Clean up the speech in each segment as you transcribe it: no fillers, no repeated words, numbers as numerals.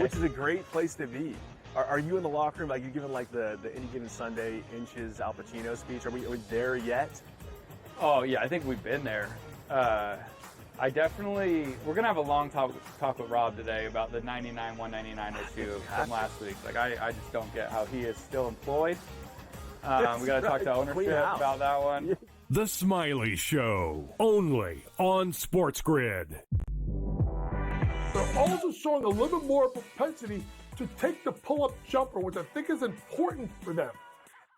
which is a great place to be. Are you in the locker room, like you giving like the Any Given Sunday Inches Al Pacino speech? Are we there yet? Oh yeah, I think we've been there. We're gonna have a long talk with Rob today about the 99-199 issue from last week. Like I just don't get how he is still employed. We gotta talk to ownership about that one. The Smiley Show, only on SportsGrid. They're also showing a little bit more propensity to take the pull-up jumper, which I think is important for them.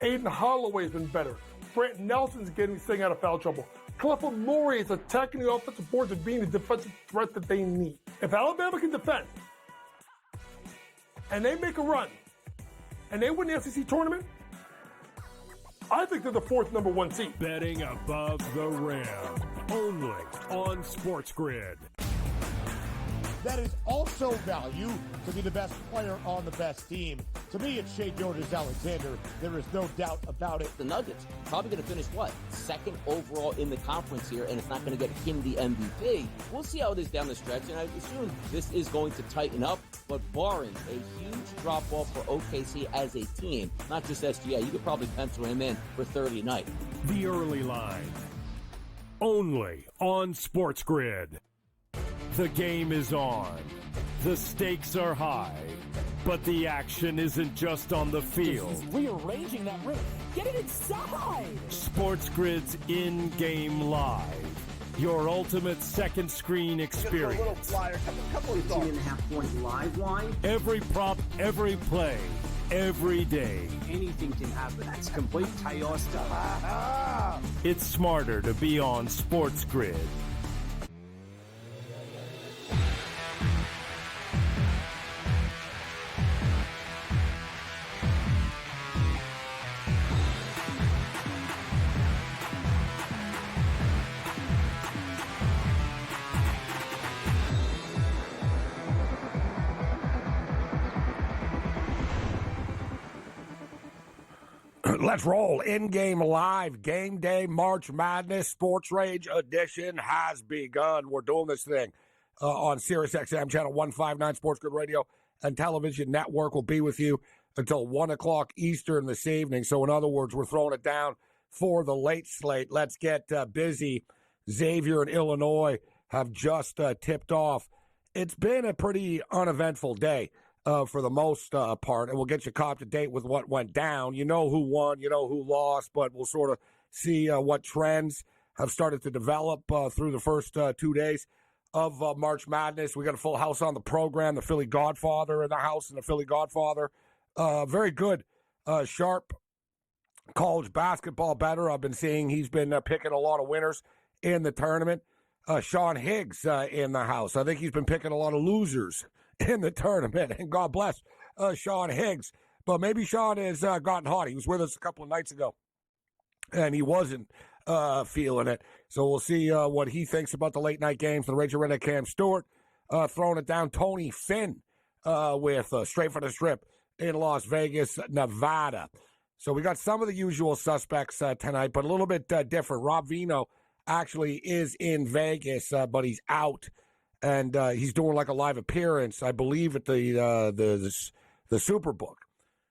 Aiden Holloway's been better. Brant Nelson's staying out of foul trouble. Clifford Murray is attacking the offensive boards and being the defensive threat that they need. If Alabama can defend, and they make a run, and they win the SEC tournament, I think they're the fourth number one seed. Betting above the rim, only on SportsGrid. That is also value to be the best player on the best team. To me, it's Shai Gilgeous-Alexander. There is no doubt about it. The Nuggets probably going to finish, second overall in the conference here, and it's not going to get him the MVP. We'll see how it is down the stretch, and I assume this is going to tighten up, but barring a huge drop-off for OKC as a team, not just SGA, you could probably pencil him in for 30 a night. The Early Line, only on SportsGrid. The game is on. The stakes are high. But the action isn't just on the field. He's rearranging that rim. Get it inside! SportsGrid's in-game live. Your ultimate second screen experience. Just a little flyer, couple of 18.5-point live line. Every prop, every play, every day. Anything can happen. That's complete chaos. It's smarter to be on SportsGrid. Let's roll. In-game live. Game day March Madness Sports Rage edition has begun. We're doing this thing on SiriusXM channel 159 SportsGrid Radio and Television Network. Will be with you until 1 o'clock Eastern this evening. So in other words, we're throwing it down for the late slate. Let's get busy. Xavier and Illinois have just tipped off. It's been a pretty uneventful day. For the most part, and we'll get you caught up to date with what went down. You know who won, you know who lost, but we'll sort of see what trends have started to develop through the first 2 days of March Madness. We got a full house on the program, the Philly Godfather in the house, and the Philly Godfather. Very good, sharp college basketball bettor. I've been seeing he's been picking a lot of winners in the tournament. Sean Higgs in the house. I think he's been picking a lot of losers in the tournament, and God bless Sean Higgs. But maybe Sean has gotten hot. He was with us a couple of nights ago, and he wasn't feeling it. So we'll see what he thinks about the late-night games. The Rachel Reddick, Cam Stewart throwing it down. Tony Finn with Straight from the Strip in Las Vegas, Nevada. So we got some of the usual suspects tonight, but a little bit different. Rob Vino actually is in Vegas, but he's out. And he's doing like a live appearance, I believe, at the Superbook.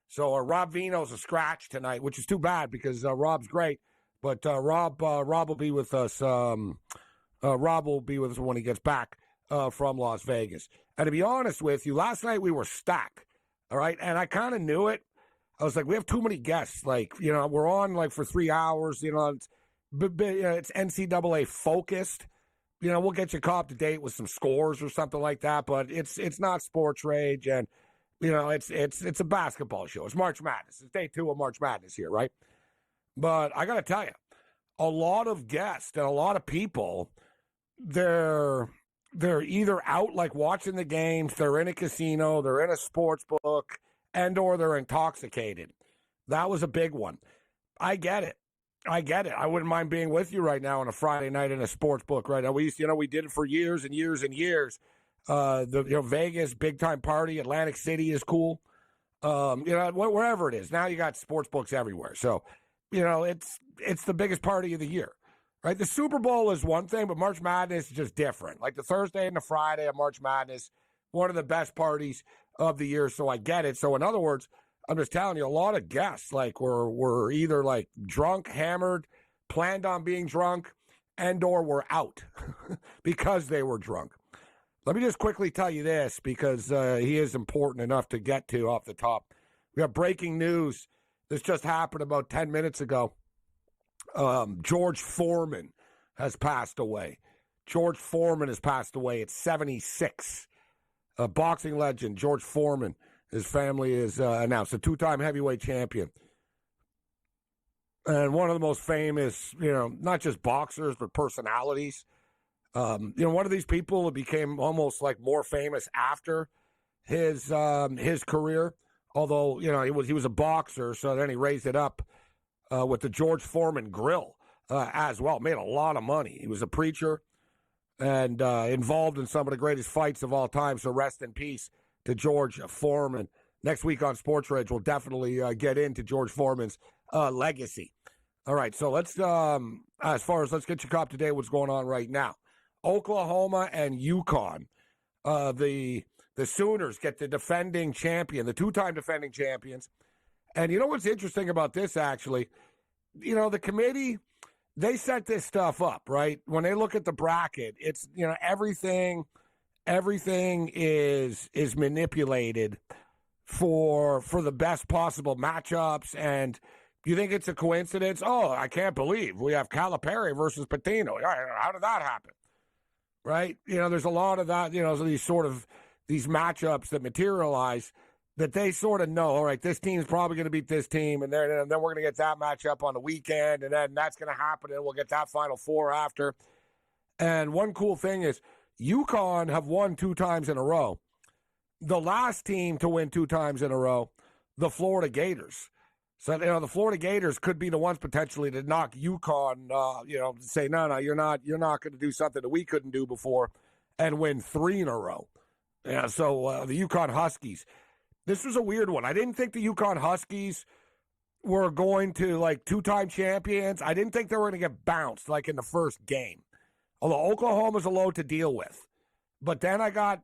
So Rob Vino's a scratch tonight, which is too bad because Rob's great. But Rob will be with us. Rob will be with us when he gets back from Las Vegas. And to be honest with you, last night we were stacked. All right, and I kind of knew it. I was like, we have too many guests. Like, we're on like for 3 hours. It's NCAA focused. We'll get you caught up to date with some scores or something like that, but it's not Sports Rage, and it's a basketball show. It's March Madness. It's day 2 of March Madness here, right? But I got to tell you, a lot of guests and a lot of people, they're either out like watching the games, they're in a casino, they're in a sports book, and or they're intoxicated. That was a big one. I get it. I wouldn't mind being with you right now on a Friday night in a sports book right now. We did it for years and years and years. Vegas, big time party, Atlantic City is cool. Wherever it is. Now you got sports books everywhere. So, it's the biggest party of the year, right? The Super Bowl is one thing, but March Madness is just different. Like the Thursday and the Friday of March Madness, one of the best parties of the year, so I get it. So in other words, I'm just telling you, a lot of guests like were either like drunk, hammered, planned on being drunk, and or were out because they were drunk. Let me just quickly tell you this, because he is important enough to get to off the top. We have breaking news. This just happened about 10 minutes ago. George Foreman has passed away. George Foreman has passed away at 76. A boxing legend, George Foreman. His family is announced, a two-time heavyweight champion. And one of the most famous, not just boxers, but personalities. One of these people that became almost like more famous after his career. Although, he was a boxer, so then he raised it up with the George Foreman Grill as well. Made a lot of money. He was a preacher and involved in some of the greatest fights of all time. So rest in peace to George Foreman. Next week on SportsGrid, we'll definitely get into George Foreman's legacy. All right, so let's get you caught up to date what's going on right now. Oklahoma and UConn. The Sooners get the defending champion, the two-time defending champions. And you know what's interesting about this, actually? The committee, they set this stuff up, right? When they look at the bracket, it's, everything is manipulated for the best possible matchups. And you think it's a coincidence? Oh, I can't believe we have Calipari versus Patino. How did that happen? Right? There's a lot of that, these matchups that materialize that they sort of know, all right, this team's probably going to beat this team, and then we're going to get that matchup on the weekend, and then that's going to happen, and we'll get that Final Four after. And one cool thing is UConn have won 2 times in a row. The last team to win 2 times in a row, the Florida Gators. So, the Florida Gators could be the ones potentially to knock UConn, say, no, you're not going to do something that we couldn't do before and win 3 in a row. Yeah, so the UConn Huskies. This was a weird one. I didn't think the UConn Huskies were going to, 2-time champions. I didn't think they were going to get bounced, in the first game. Although Oklahoma's a load to deal with. But then I got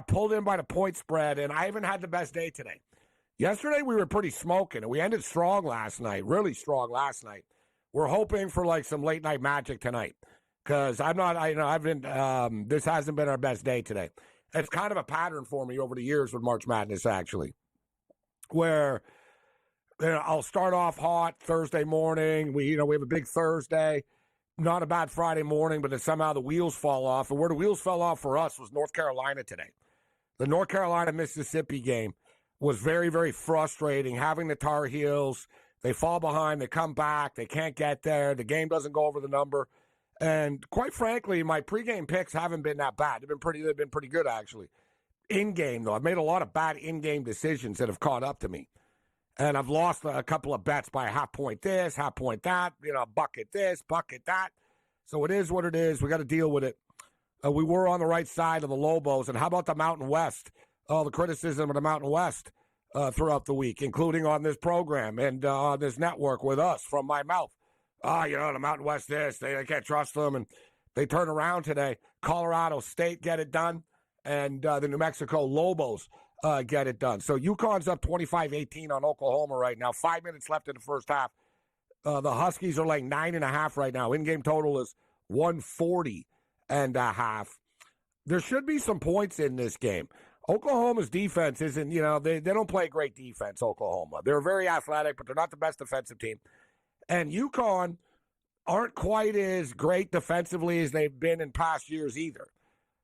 pulled in by the point spread, and I haven't had the best day today. Yesterday we were pretty smoking, and we ended strong last night, really strong last night. We're hoping for some late night magic tonight, because this hasn't been our best day today. It's kind of a pattern for me over the years with March Madness, actually, where I'll start off hot Thursday morning. We have a big Thursday, not a bad Friday morning, but then somehow the wheels fall off. And where the wheels fell off for us was North Carolina today. The North Carolina-Mississippi game was very, very frustrating. Having the Tar Heels, they fall behind, they come back, they can't get there, the game doesn't go over the number. And quite frankly, my pregame picks haven't been that bad. They've been pretty good, actually. In-game, though, I've made a lot of bad in-game decisions that have caught up to me. And I've lost a couple of bets by a half point this, half point that, bucket this, bucket that. So it is what it is. We got to deal with it. We were on the right side of the Lobos. And how about the Mountain West? All the criticism of the Mountain West throughout the week, including on this program and on this network with us from my mouth. The Mountain West this, they can't trust them. And they turn around today. Colorado State get it done, and the New Mexico Lobos get it done. So UConn's up 25-18 on Oklahoma right now. 5 minutes left in the first half. The Huskies are 9.5 right now. In-game total is 140.5. There should be some points in this game. Oklahoma's defense isn't, they don't play great defense, Oklahoma. They're very athletic, but they're not the best defensive team. And UConn aren't quite as great defensively as they've been in past years either.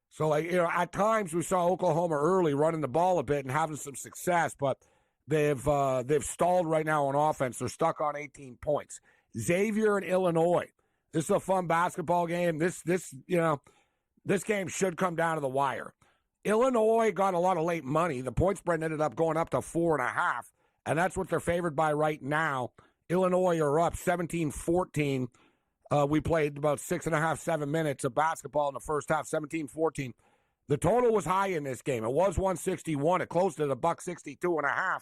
So, at times we saw Oklahoma early running the ball a bit and having some success, but they've stalled right now on offense. They're stuck on 18 points. Xavier and Illinois. This is a fun basketball game. This game should come down to the wire. Illinois got a lot of late money. The point spread ended up going up to 4.5, and that's what they're favored by right now. Illinois are up 17-14. We played about 6.5, 7 minutes of basketball in the first half, 17-14. The total was high in this game. It was 161. It closed at $162.5.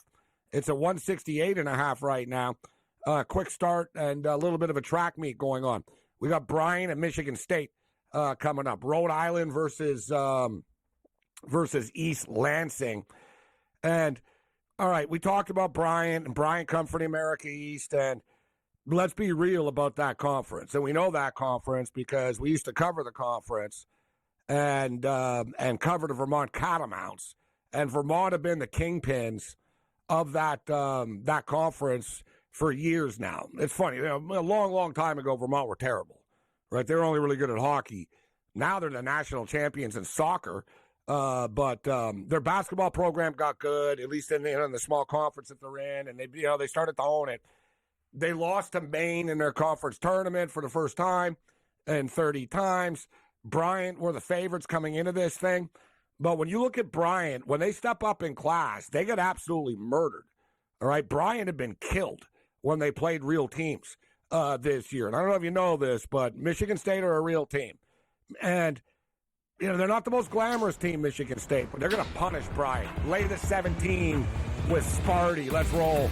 It's at 168.5 right now. Quick start and a little bit of a track meet going on. We got Bryan and Michigan State coming up. Rhode Island versus versus East Lansing. And, all right, we talked about Bryant, and Bryant come from the America East, and let's be real about that conference. And we know that conference because we used to cover the conference and cover the Vermont Catamounts. And Vermont have been the kingpins of that conference for years now. It's funny. A long, long time ago, Vermont were terrible, right? They were only really good at hockey. Now they're the national champions in soccer. But their basketball program got good, at least in the small conference that they're in, and they started to own it. They lost to Maine in their conference tournament for the first time in 30 times. Bryant were the favorites coming into this thing. But when you look at Bryant, when they step up in class, they get absolutely murdered. All right, Bryant had been killed when they played real teams this year. And I don't know if you know this, but Michigan State are a real team. And, they're not the most glamorous team, Michigan State, but they're going to punish Bryant. Lay the 17 with Sparty. Let's roll.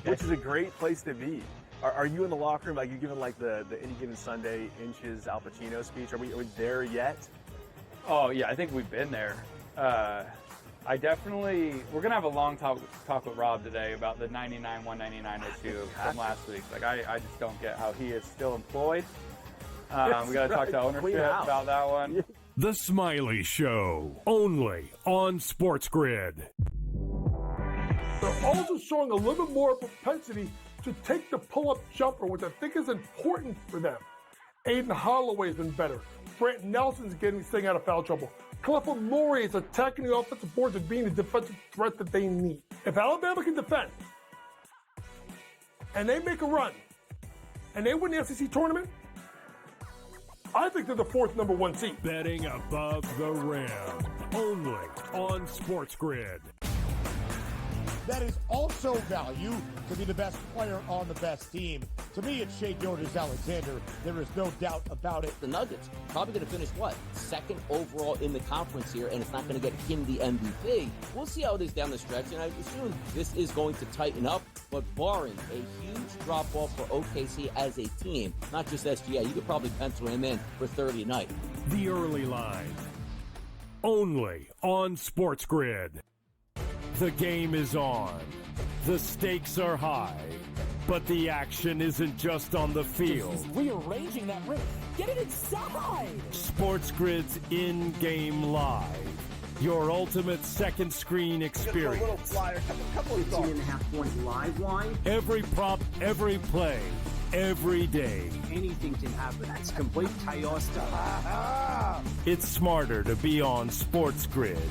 Which is a great place to be. Are you in the locker room? Like, you giving like the Any Given Sunday inches Al Pacino speech? Are we there yet? Oh yeah, I think we've been there. We're gonna have a long talk with Rob today about the 99-199 issue from last week. Like, I just don't get how he is still employed. We got to talk to ownership about that one. The Smiley Show, only on SportsGrid. They're also showing a little bit more propensity to take the pull-up jumper, which I think is important for them. Aiden Holloway's been better. Brant Nelson's getting staying out of foul trouble. Clifford Laurie is attacking the offensive boards and being the defensive threat that they need. If Alabama can defend, and they make a run, and they win the SEC tournament, I think they're the fourth number one seed. Betting above the rim, only on SportsGrid. That is also value to be the best player on the best team. To me, it's Shea Gilgeous-Alexander. There is no doubt about it. The Nuggets probably going to finish, second overall in the conference here, and it's not going to get him the MVP. We'll see how it is down the stretch, and I assume this is going to tighten up, but barring a huge drop-off for OKC as a team, not just SGA, you could probably pencil him in for 30 tonight. The early line, only on SportsGrid. The game is on. The stakes are high, but the action isn't just on the field. He's rearranging that rim. Get it inside! SportsGrid's in-game live. Your ultimate second screen experience. 18.5-point live line. Every prop, every play, every day. Anything can happen. It's complete chaos. It's smarter to be on SportsGrid.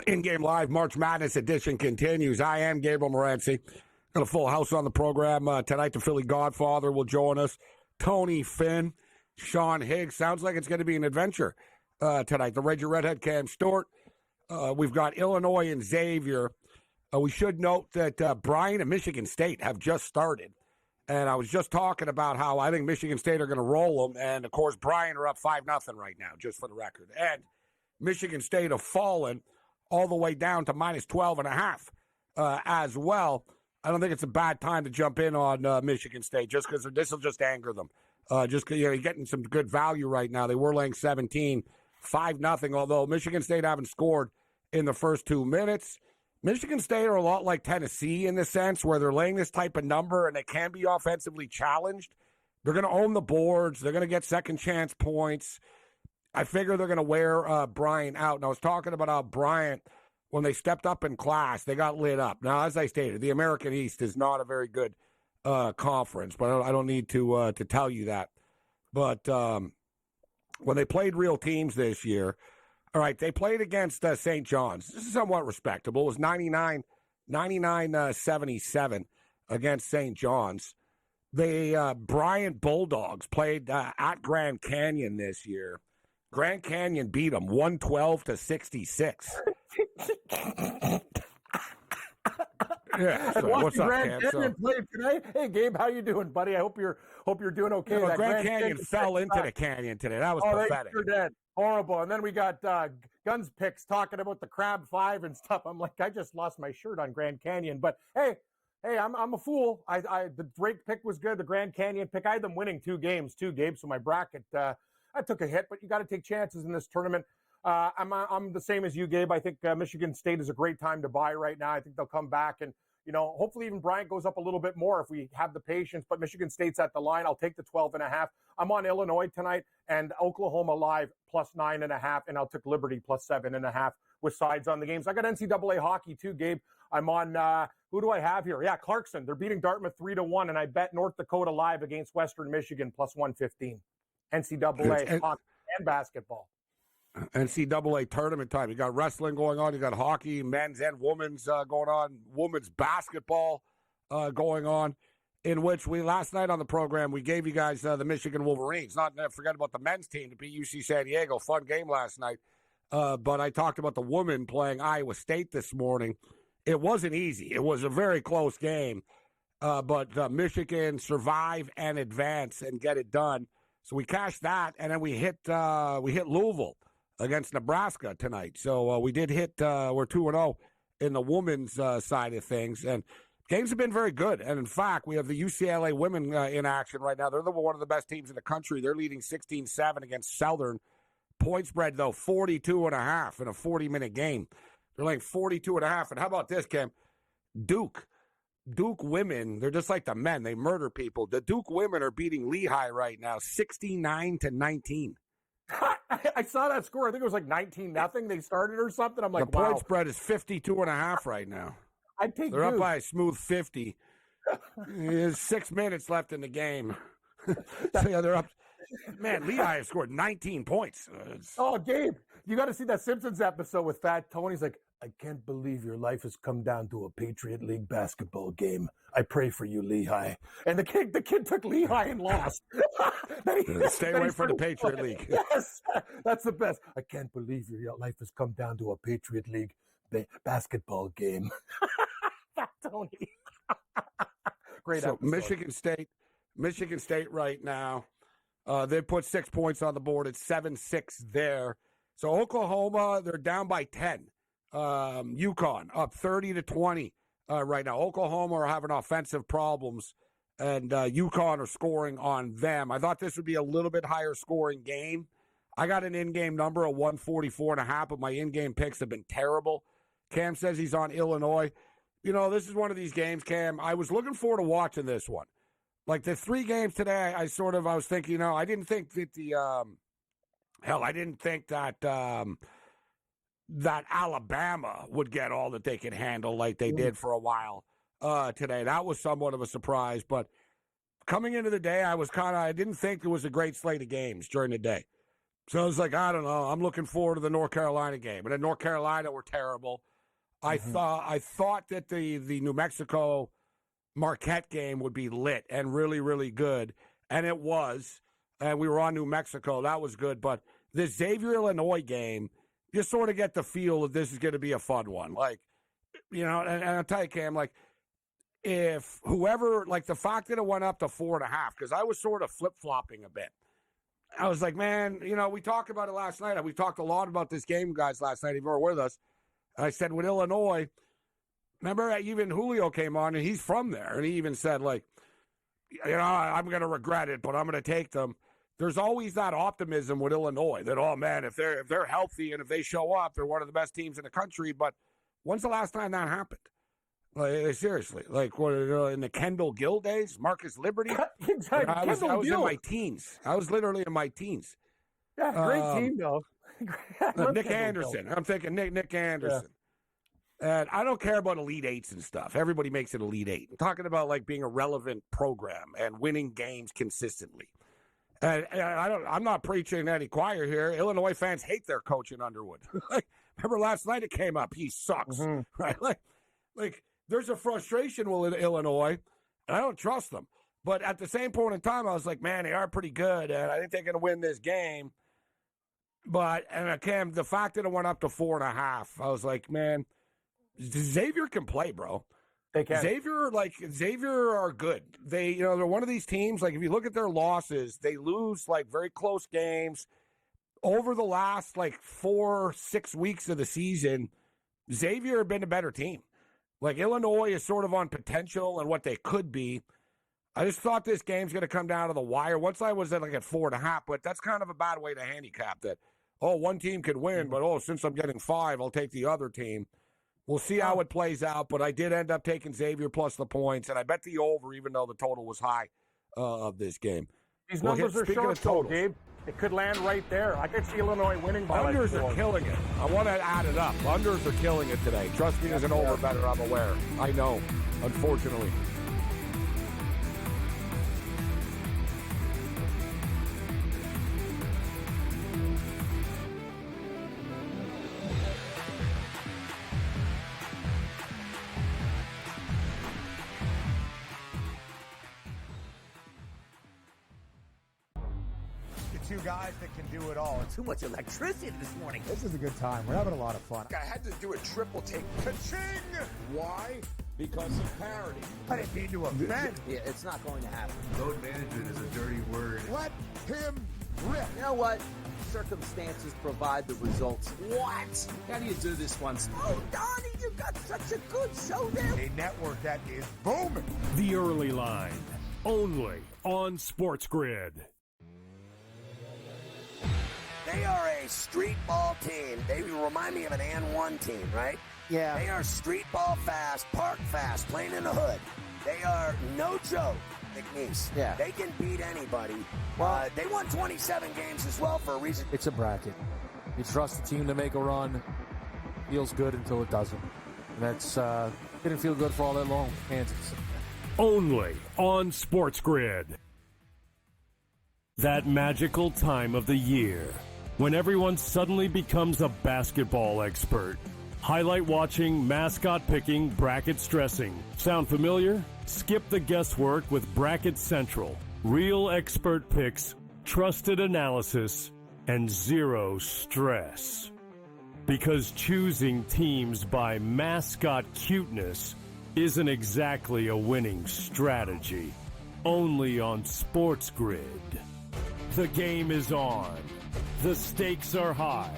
In-game live March Madness edition continues. I am Gabriel Morency. Got a full house on the program tonight. The Philly Godfather will join us. Tony Finn, Sean Higgs. Sounds like it's going to be an adventure tonight. The Ranger Redhead Cam Stewart. We've got Illinois and Xavier. We should note that Bryant and Michigan State have just started. And I was just talking about how I think Michigan State are going to roll them. And, of course, Bryant are up 5-0 right now, just for the record. And Michigan State have fallen all the way down to minus 12.5 as well. I don't think it's a bad time to jump in on Michigan State just because this will just anger them Just you're getting some good value right now. They were laying 17, 5-0, although Michigan State haven't scored in the first 2 minutes. Michigan State are a lot like Tennessee in the sense where they're laying this type of number and they can be offensively challenged. They're going to own the boards. They're going to get second chance points. I figure they're going to wear Bryant out. And I was talking about how Bryant, when they stepped up in class, they got lit up. Now, as I stated, the American East is not a very good conference, but I don't need to tell you that. But when they played real teams this year, all right, they played against St. John's. This is somewhat respectable. It was 99-77 against St. John's. The Bryant Bulldogs played at Grand Canyon this year. Grand Canyon beat them 112-66. Yeah, so what's up, Grand Cam? Canyon played today. Hey, Gabe, how you doing, buddy? I hope you're doing okay. That Grand Canyon fell into the canyon today. That was pathetic. They sure did. Horrible. And then we got Guns Picks talking about the Crab 5 and stuff. I'm like, I just lost my shirt on Grand Canyon. But hey, I'm a fool. The Drake pick was good. The Grand Canyon pick, I had them winning 2 games too, Gabe. So my bracket, I took a hit, but you got to take chances in this tournament. I'm the same as you, Gabe. I think Michigan State is a great time to buy right now. I think they'll come back and, hopefully even Bryant goes up a little bit more if we have the patience. But Michigan State's at the line. I'll take the 12.5. I'm on Illinois tonight and Oklahoma Live plus 9.5, and I'll take Liberty plus 7.5 with sides on the games. I got NCAA hockey too, Gabe. I'm on. Who do I have here? Yeah, Clarkson. They're beating Dartmouth 3-1, and I bet North Dakota Live against Western Michigan plus 115. NCAA hockey and basketball. NCAA tournament time. You got wrestling going on. You got hockey, men's and women's going on. Women's basketball going on. In which last night on the program, we gave you guys the Michigan Wolverines. Not forget about the men's team to beat UC San Diego. Fun game last night. But I talked about the women playing Iowa State this morning. It wasn't easy. It was a very close game. But Michigan survive and advance and get it done. So we cashed that, and then we hit Louisville against Nebraska tonight. So we did hit, we're 2-0 in the women's side of things. And games have been very good. And in fact, we have the UCLA women in action right now. They're one of the best teams in the country. They're leading 16-7 against Southern. Point spread, though, 42.5 in a 40-minute game. They're like 42.5. And how about this, Cam? Duke women, they're just like the men. They murder people. The Duke women are beating Lehigh right now, 69-19. I saw that score. I think it was like 19-0. They started or something. I'm like, the point spread is 52.5 right now. I'd take They're Duke. up by a smooth 50. There's 6 minutes left in the game. So yeah, they're up. Man, Lehigh has scored 19 points. Oh, Gabe, you got to see that Simpsons episode with Fat Tony. He's like, I can't believe your life has come down to a Patriot League basketball game. I pray for you, Lehigh. And the kid took Lehigh and lost. Stay away from the Patriot League. Yes, that's the best. I can't believe your life has come down to a Patriot League basketball game. Fat Tony. Great so episode. Michigan State right now, they put 6 points on the board. It's 7-6 there. So Oklahoma, they're down by 10. UConn up 30-20 right now. Oklahoma are having offensive problems, and UConn are scoring on them. I thought this would be a little bit higher scoring game. I got an in-game number of 144.5, but my in-game picks have been terrible. Cam says he's on Illinois. This is one of these games, Cam. I was looking forward to watching this one. Like the 3 games today, I was thinking, I didn't think that I didn't think that that Alabama would get all that they could handle like they did for a while today. That was somewhat of a surprise. But coming into the day, I didn't think there was a great slate of games during the day. So I was like, I don't know. I'm looking forward to the North Carolina game. And then North Carolina were terrible. I thought that the New Mexico Marquette game would be lit and really, really good. And it was. And we were on New Mexico. That was good. But this Xavier-Illinois game, you sort of get the feel that this is going to be a fun one. Like, and I'll tell you, Cam, like, if whoever, like the fact that it went up to 4.5, because I was sort of flip-flopping a bit. I was like, man, we talked about it last night. We talked a lot about this game, guys, last night. If you were with us, I said with Illinois, remember even Julio came on, and he's from there. And he even said, like, I'm going to regret it, but I'm going to take them. There's always that optimism with Illinois that, oh man, if they're healthy and if they show up, they're one of the best teams in the country. But when's the last time that happened? Like, seriously, like what, in the Kendall Gill days, Marcus Liberty. Exactly. I was in my teens. I was literally in my teens. Yeah, great team though. Nick Anderson. I'm thinking Nick Anderson. Yeah. And I don't care about Elite Eights and stuff. Everybody makes it Elite Eight. I'm talking about like being a relevant program and winning games consistently. And I'm not preaching any choir here. Illinois fans hate their coach in Underwood. Remember last night it came up. He sucks, right? Like there's a frustration with Illinois, and I don't trust them. But at the same point in time, I was like, man, they are pretty good, and I think they're going to win this game. But Cam, the fact that it went up to 4.5, I was like, man, Xavier can play, bro. They can. Xavier are good. They're one of these teams. Like if you look at their losses, they lose like very close games over the last like 4-6 weeks of the season. Xavier have been a better team. Like Illinois is sort of on potential and what they could be. I just thought this game's going to come down to the wire. Once I was at 4.5, but that's kind of a bad way to handicap that. Oh, one team could win, but since I'm getting 5, I'll take the other team. We'll see how it plays out, but I did end up taking Xavier plus the points, and I bet the over, even though the total was high of this game. These numbers are short, though, Gabe. It could land right there. I could see Illinois winning by Unders are killing it. I want to add it up. Unders are killing it today. Trust me, as an over better, I'm aware. I know, unfortunately. Two guys that can do it all. Too much electricity this morning. This is a good time. We're having a lot of fun. I had to do a triple take. Ka-ching! Why? Because of parity. I didn't mean to offend. Yeah, it's not going to happen. Load management is a dirty word. Let him rip. You know what? Circumstances provide the results. What? How do you do this one? Oh, Donnie, you got such a good show there. A network that is booming. The Early Line, only on SportsGrid. They are a street ball team. They remind me of an N1 team, right? Yeah. They are street ball fast, park fast, playing in the hood. They are no joke, McNeese. Yeah. They can beat anybody. They won 27 games as well for a reason. It's a bracket. You trust the team to make a run. Feels good until it doesn't. And that's didn't feel good for all that long. Kansas. Only on SportsGrid. That magical time of the year when everyone suddenly becomes a basketball expert. Highlight watching, mascot picking, bracket stressing. Sound familiar? Skip the guesswork with Bracket Central. Real expert picks, trusted analysis, and zero stress. Because choosing teams by mascot cuteness isn't exactly a winning strategy. Only on SportsGrid. The game is on. The stakes are high.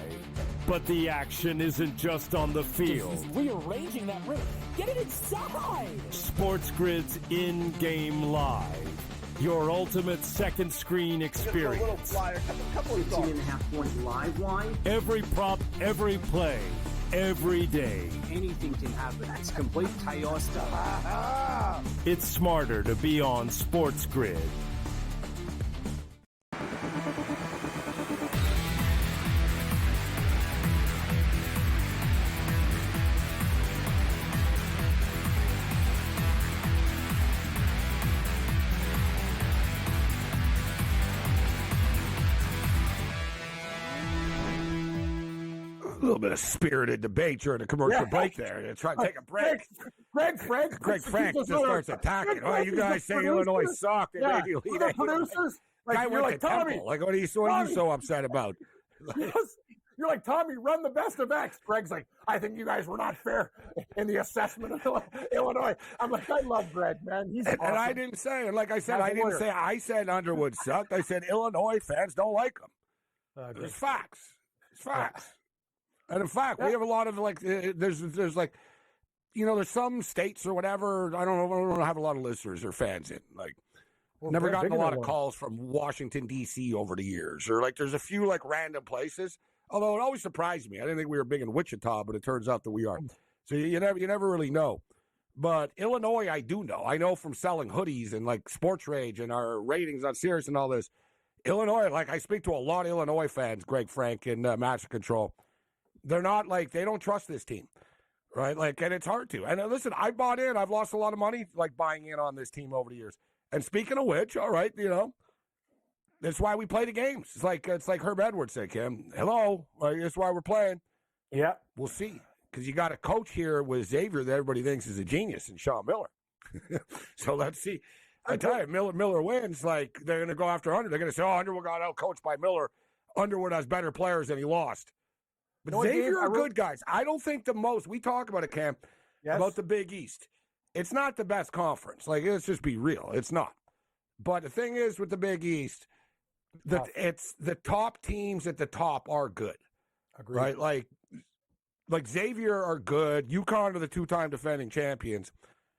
But the action isn't just on the field. He's rearranging that ring. Get it inside! SportsGrid's in-game live. Your ultimate second screen experience. 15.5-point live line. Every prop, every play, every day. Anything can happen. That's complete chaos. It's smarter to be on SportsGrid. A little bit of spirited debate during the commercial break there. Try to take a break. Greg Frank just starts attacking. Oh, you guys say Illinois sucked. And maybe lead the producers. You're like Tommy. Like, what are you so upset about? You're like, Tommy, run the best of X. Greg's like, I think you guys were not fair in the assessment of Illinois. I'm like, I love Greg, man. He's awesome. And I didn't say it. Like I said, I said Underwood sucked. I said Illinois fans don't like him. It's facts. It's facts. And in fact, we have a lot of there's like, there's some states or whatever. I don't have a lot of listeners or fans in. Like, Well, Never they're gotten big a in lot that of one. calls from Washington, D.C. over the years, or like there's a few like random places. Although it always surprised me. I didn't think we were big in Wichita, but it turns out that we are. So you never really know. But Illinois, I do know. I know from selling hoodies and like Sports Rage and our ratings on Sirius and all this. Illinois, like I speak to a lot of Illinois fans, Greg Frank and Master Control. They're not like, they don't trust this team, right? Like, and it's hard to. And listen, I bought in. I've lost a lot of money like buying in on this team over the years. And speaking of which, all right, that's why we play the games. It's like Herb Edwards said, Kim. Hello, that's why we're playing. Yeah, we'll see. Because you got a coach here with Xavier that everybody thinks is a genius, and Sean Miller. So let's see. I tell you, Miller wins. Like they're going to go after Underwood. They're going to say, "Oh, Underwood got out coached by Miller. Underwood has better players, and he lost." But Xavier are good guys. I don't think the most. We talk about it, Cam, about the Big East. It's not the best conference. Like let's just be real. It's not. But the thing is, with the Big East, it's the top teams at the top are good. Agreed. Right? Like Xavier are good. UConn are the two-time defending champions.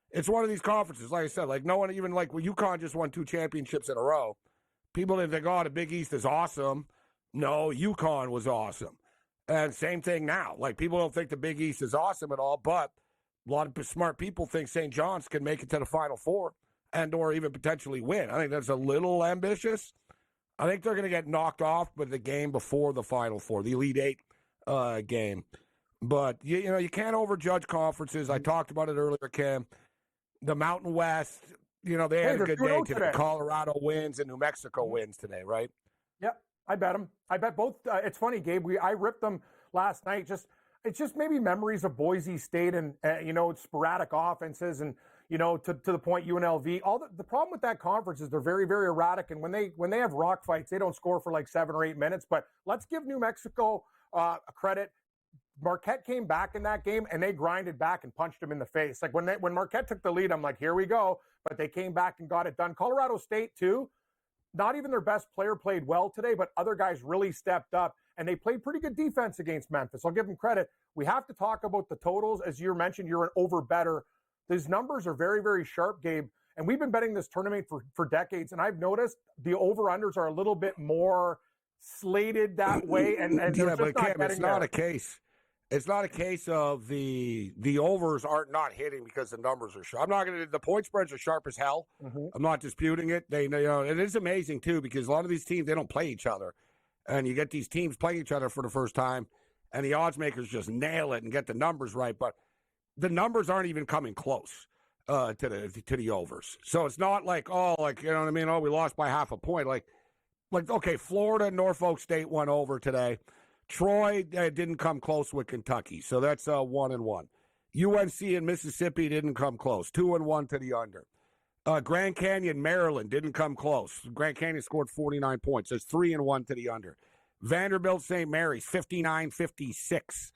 It's one of these conferences, like I said, like no one even like UConn just won 2 championships in a row. People didn't think, oh, the Big East is awesome. No, UConn was awesome. And same thing now. Like people don't think the Big East is awesome at all, but a lot of smart people think St. John's can make it to the Final Four and or even potentially win. I think that's a little ambitious. I think they're going to get knocked off by the game before the Final Four, the Elite Eight game. But, you can't overjudge conferences. I talked about it earlier, Cam. The Mountain West, they had a good day today. Colorado wins and New Mexico wins today, right? Yep, I bet them. I bet both. It's funny, Gabe. I ripped them last night. It's just maybe memories of Boise State and, sporadic offenses and, to the point UNLV. The problem with that conference is they're very, very erratic. And when they have rock fights, they don't score for like 7 or 8 minutes. But let's give New Mexico credit. Marquette came back in that game, and they grinded back and punched them in the face. Like when Marquette took the lead, I'm like, here we go. But they came back and got it done. Colorado State, too. Not even their best player played well today, but other guys really stepped up, and they played pretty good defense against Memphis. I'll give them credit. We have to talk about the totals. As you mentioned, you're an over-better. These numbers are very, very sharp, Gabe. And we've been betting this tournament for decades, and I've noticed the over-unders are a little bit more slated that way. And yeah, but Cam, it's not a case. It's not a case of the overs aren't not hitting because the numbers are sharp. The point spreads are sharp as hell. Mm-hmm. I'm not disputing it. It is amazing too because a lot of these teams they don't play each other, and you get these teams playing each other for the first time, and the odds makers just nail it and get the numbers right. But the numbers aren't even coming close to the overs. So it's not like you know what I mean? Oh, we lost by half a point. Like okay, Florida and Norfolk State won over today. Troy didn't come close with Kentucky, so that's 1-1. UNC and Mississippi didn't come close, 2-1 to the under. Grand Canyon, Maryland didn't come close. Grand Canyon scored 49 points. That's 3-1 to the under. Vanderbilt, St. Mary's, 59-56.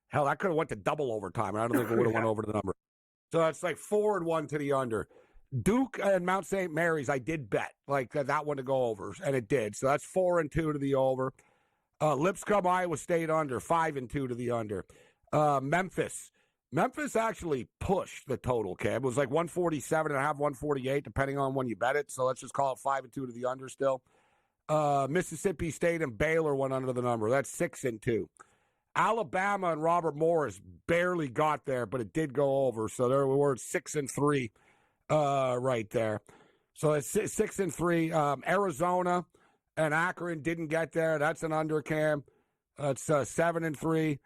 Hell, that could have went to double overtime. I don't think it would have went over the number. So that's like 4-1 to the under. Duke and Mount St. Mary's, I did bet like that one to go over, and it did. So that's 4-2 to the over. Lipscomb, Iowa State under, 5-2 to the under. Memphis actually pushed the total, Cam. It was like 147.5, 148, depending on when you bet it. So let's just call it 5-2 to the under still. Mississippi State and Baylor went under the number. That's 6-2. Alabama and Robert Morris barely got there, but it did go over. So there we were at 6-3 right there. So it's 6-3. Arizona and Akron didn't get there. That's an undercam. That's 7-3.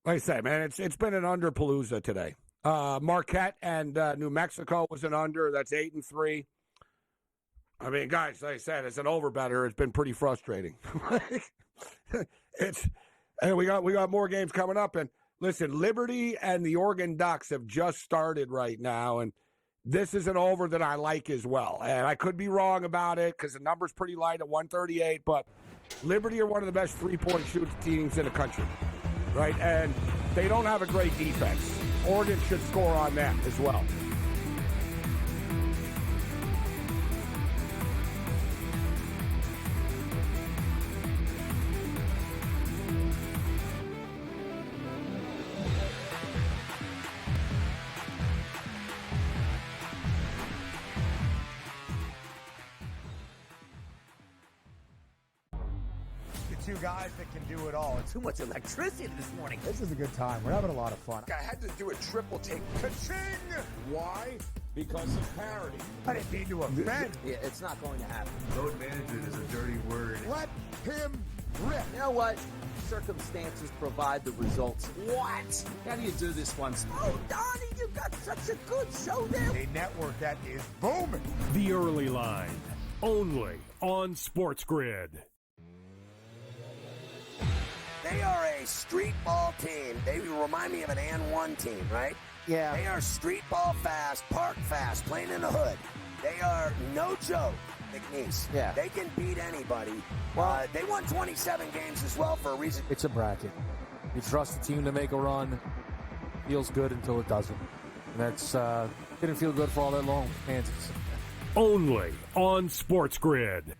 Like I said, man, it's been an underpalooza today. Marquette and New Mexico was an under. That's 8-3. I mean, guys, like I said, as an overbetter, it's been pretty frustrating. And we got more games coming up. And listen, Liberty and the Oregon Ducks have just started right now, and this is an over that I like as well. And I could be wrong about it because the number's pretty light at 138, but Liberty are one of the best three-point shooting teams in the country, right? And they don't have a great defense. Oregon should score on them as well. two guys that can do it all. Too much electricity this morning. This is a good time. We're having a lot of fun. I had to do a triple take. Ka-ching! Why? Because of parity. I didn't mean to offend. Yeah, it's not going to happen. Load management is a dirty word. Let him rip. You know what? Circumstances provide the results. What? How do you do this once? Oh, Donnie, you got such a good show there. A network that is booming. The Early Line, only on SportsGrid. They are a street ball team. They remind me of an and one team, right? Yeah. They are street ball fast, park fast, playing in the hood. They are no joke, McNeese. Yeah. They can beat anybody. They won 27 games as well for a reason. It's a bracket. You trust the team to make a run. Feels good until it doesn't. And that's didn't feel good for all that long, Kansas. Only on SportsGrid.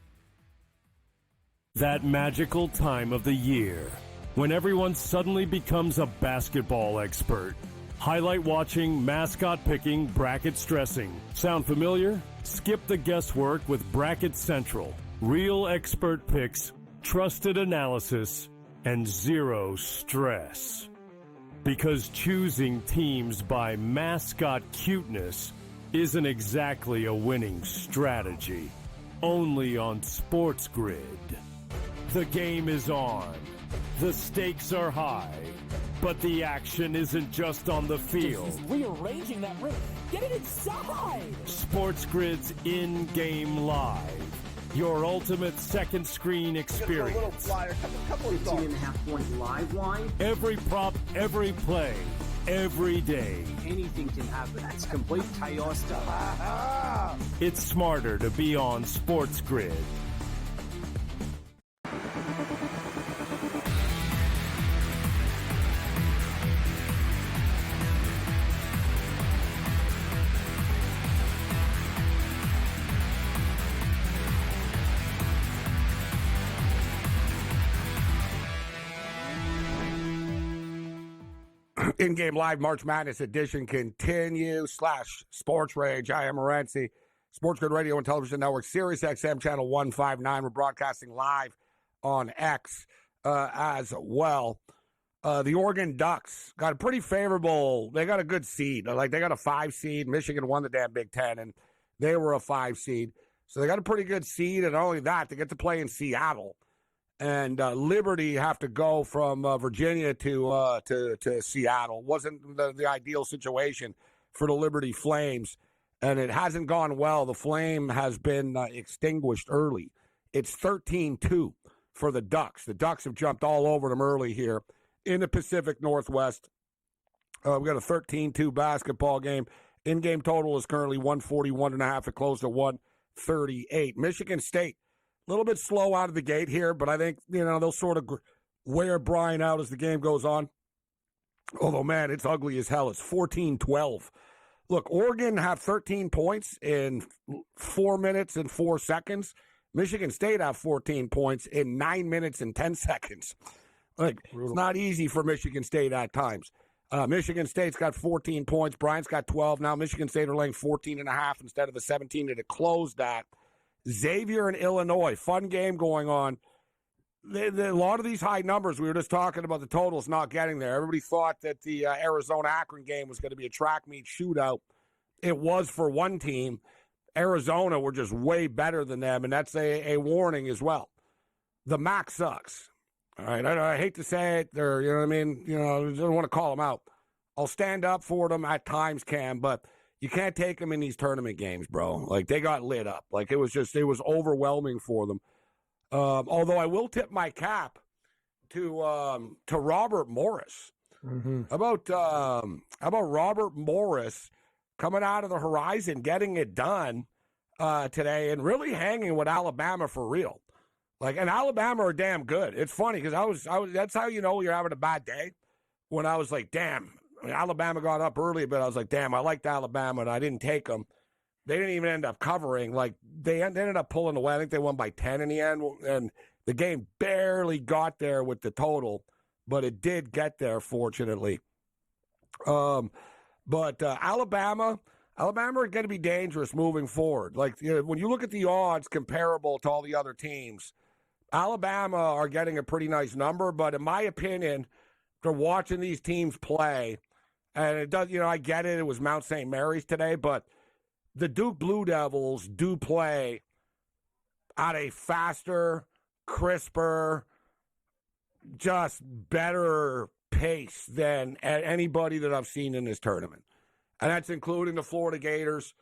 That magical time of the year when everyone suddenly becomes a basketball expert. Highlight watching, mascot picking, bracket stressing. Sound familiar? Skip the guesswork with Bracket Central. Real expert picks, trusted analysis, and zero stress. Because choosing teams by mascot cuteness isn't exactly a winning strategy. Only on SportsGrid. The game is on. The stakes are high. But the action isn't just on the field. He's rearranging that ring. Get it inside! SportsGrid's in-game live. Your ultimate second screen experience. 15.5-point live line. Every prop, every play, every day. Anything can happen. That's complete chaos. It's smarter to be on SportsGrid. In-game live March Madness edition continue / Sports Rage. I am Morency. SportsGrid Radio and Television Network, Sirius XM Channel 159. We're broadcasting live on X as well. The Oregon Ducks got a pretty favorable, they got a good seed. They got a 5 seed. Michigan won the damn Big Ten, and they were a 5 seed. So they got a pretty good seed, and not only that, they get to play in Seattle. And Liberty have to go from Virginia to Seattle. Wasn't the ideal situation for the Liberty Flames, and it hasn't gone well. The flame has been extinguished early. It's 13-2 for the Ducks. The Ducks have jumped all over them early here in the Pacific Northwest. We've got a 13-2 basketball game. In-game total is currently 141.5. It closed at 138. Michigan State, a little bit slow out of the gate here, but I think, they'll sort of wear Brian out as the game goes on. Although, man, it's ugly as hell. It's 14-12. Look, Oregon have 13 points in 4 minutes and 4 seconds. Michigan State have 14 points in 9 minutes and 10 seconds. It's not easy for Michigan State at times. Michigan State's got 14 points. Bryant's got 12. Now Michigan State are laying 14.5 instead of the 17 to close that. Xavier and Illinois, fun game going on. A lot of these high numbers, we were just talking about the totals not getting there. Everybody thought that the Arizona-Akron game was going to be a track meet shootout. It was for one team. Arizona were just way better than them, and that's a warning as well. The MAC sucks. All right, I hate to say it. They're, I don't want to call them out. I'll stand up for them at times, Cam, but you can't take them in these tournament games, bro. They got lit up. It was overwhelming for them. Although I will tip my cap to Robert Morris. Mm-hmm. How about Robert Morris coming out of the horizon, getting it done today, and really hanging with Alabama for real. And Alabama are damn good. It's funny because I was that's how you know you're having a bad day. When I was like, damn. Alabama got up early, but I was like, damn, I liked Alabama, and I didn't take them. They didn't even end up covering. They ended up pulling away. I think they won by 10 in the end, and the game barely got there with the total, but it did get there, fortunately. But Alabama are going to be dangerous moving forward. When you look at the odds comparable to all the other teams, Alabama are getting a pretty nice number, but in my opinion, for watching these teams play, and it does, I get it. It was Mount St. Mary's today, but the Duke Blue Devils do play at a faster, crisper, just better pace than anybody that I've seen in this tournament. And that's including the Florida Gators.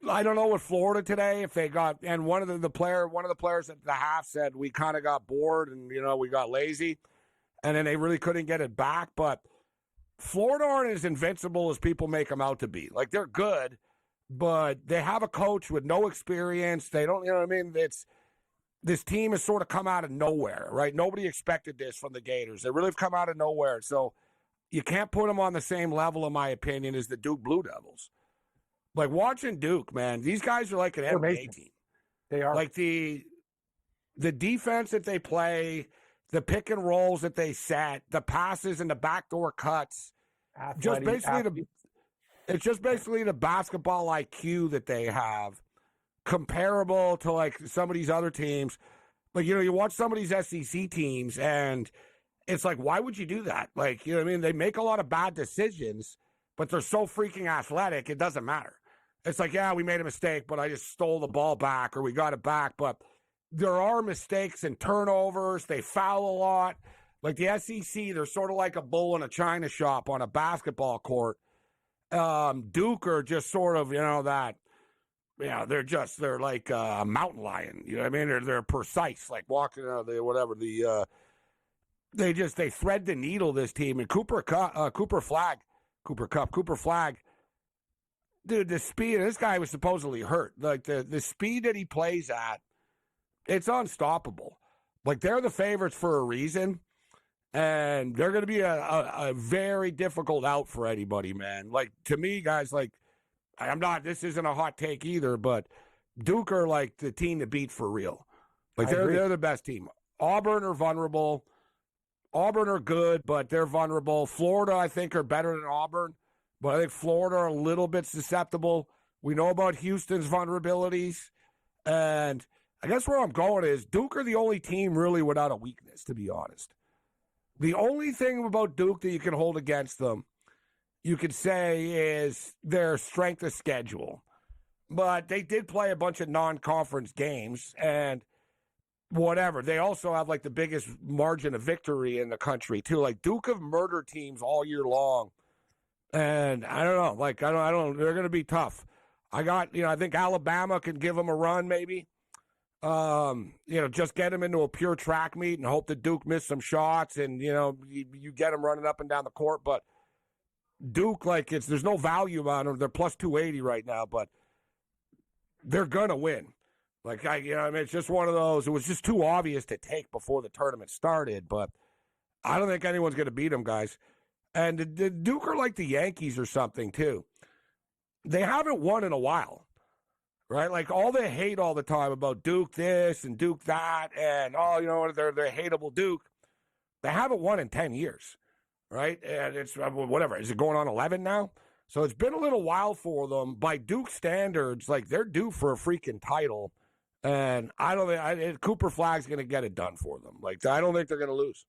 I don't know what Florida today, if they got, and one of the players at the half said we kind of got bored and, we got lazy, and then they really couldn't get it back. But Florida aren't as invincible as people make them out to be. Like, they're good, but they have a coach with no experience. They don't, this team has sort of come out of nowhere, right? Nobody expected this from the Gators. They really have come out of nowhere. So you can't put them on the same level, in my opinion, as the Duke Blue Devils. Like, watching Duke, man, these guys are like an NBA team. They are. Like, the defense that they play, the pick and rolls that they set, the passes and the backdoor cuts, it's just basically the basketball IQ that they have, comparable to, like, some of these other teams. Like, you watch some of these SEC teams, and it's like, why would you do that? Like, they make a lot of bad decisions, but they're so freaking athletic, it doesn't matter. It's like, yeah, we made a mistake, but I just stole the ball back, or we got it back. But there are mistakes and turnovers. They foul a lot. Like the SEC, they're sort of like a bull in a china shop on a basketball court. Duke are just sort of, they're like a mountain lion. You know what I mean? They're precise, like walking, they thread the needle, this team. And Cooper Flag, dude, the speed, this guy was supposedly hurt. Like, the speed that he plays at, it's unstoppable. Like, they're the favorites for a reason, and they're going to be a very difficult out for anybody, man. Like, to me, guys, like, this isn't a hot take either, but Duke are like the team to beat for real. Like, they're the best team. Auburn are vulnerable. Auburn are good, but they're vulnerable. Florida, I think, are better than Auburn. But I think Florida are a little bit susceptible. We know about Houston's vulnerabilities. And I guess where I'm going is Duke are the only team really without a weakness, to be honest. The only thing about Duke that you can hold against them, you could say, is their strength of schedule. But they did play a bunch of non-conference games, and whatever. They also have, like, the biggest margin of victory in the country, too. Like, Duke have murdered teams all year long. And I don't know, like, I don't, they're going to be tough. I think Alabama can give them a run, maybe. Just get them into a pure track meet and hope that Duke miss some shots and, you get them running up and down the court. But Duke, like, there's no value on them. They're plus 280 right now, but they're going to win. Like, it's just one of those. It was just too obvious to take before the tournament started, but I don't think anyone's going to beat them, guys. And the Duke are like the Yankees or something, too. They haven't won in a while, right? Like, all the hate all the time about Duke this and Duke that and, they're hateable Duke. They haven't won in 10 years, right? And it's whatever. Is it going on 11 now? So it's been a little while for them. By Duke standards, like, they're due for a freaking title. And I don't think Cooper Flag's going to get it done for them. Like, I don't think they're going to lose.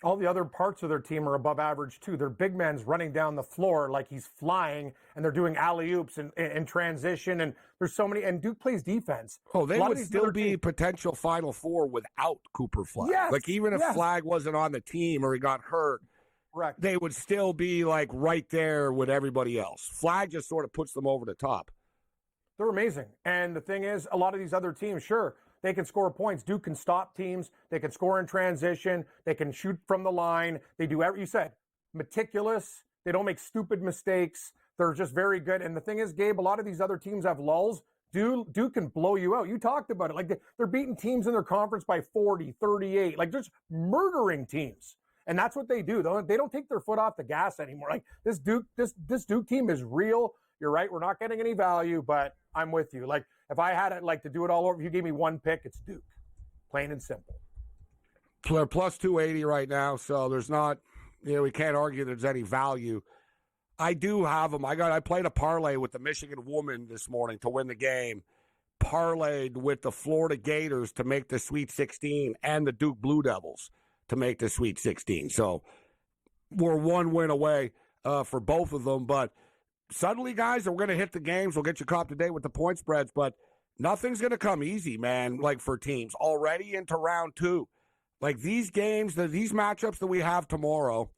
All the other parts of their team are above average, too. Their big man's running down the floor like he's flying, and they're doing alley-oops and transition, and there's so many. And Duke plays defense. Oh, they would still be potential Final Four without Cooper Flag. Yes, like, even if Flag wasn't on the team or he got hurt, correct, they would still be, like, right there with everybody else. Flag just sort of puts them over the top. They're amazing. And the thing is, a lot of these other teams, sure, they can score points. Duke can stop teams. They can score in transition. They can shoot from the line. They do everything you said. Meticulous. They don't make stupid mistakes. They're just very good. And the thing is, Gabe, a lot of these other teams have lulls. Duke can blow you out. You talked about it. Like, they're beating teams in their conference by 40, 38. Like, just murdering teams. And that's what they do. They don't take their foot off the gas anymore. Like, this Duke team is real. You're right. We're not getting any value, but I'm with you. Like, if I had it, like, to do it all over, if you gave me one pick, it's Duke. Plain and simple. They're plus 280 right now, so there's not, we can't argue there's any value. I do have them. I played a parlay with the Michigan woman this morning to win the game. parlayed with the Florida Gators to make the Sweet 16 and the Duke Blue Devils to make the Sweet 16. So we're one win away for both of them. But suddenly, guys, we're going to hit the games. We'll get you caught up to date with the point spreads. But nothing's going to come easy, man, like for teams. Already into round 2. Like these games, these matchups that we have tomorrow,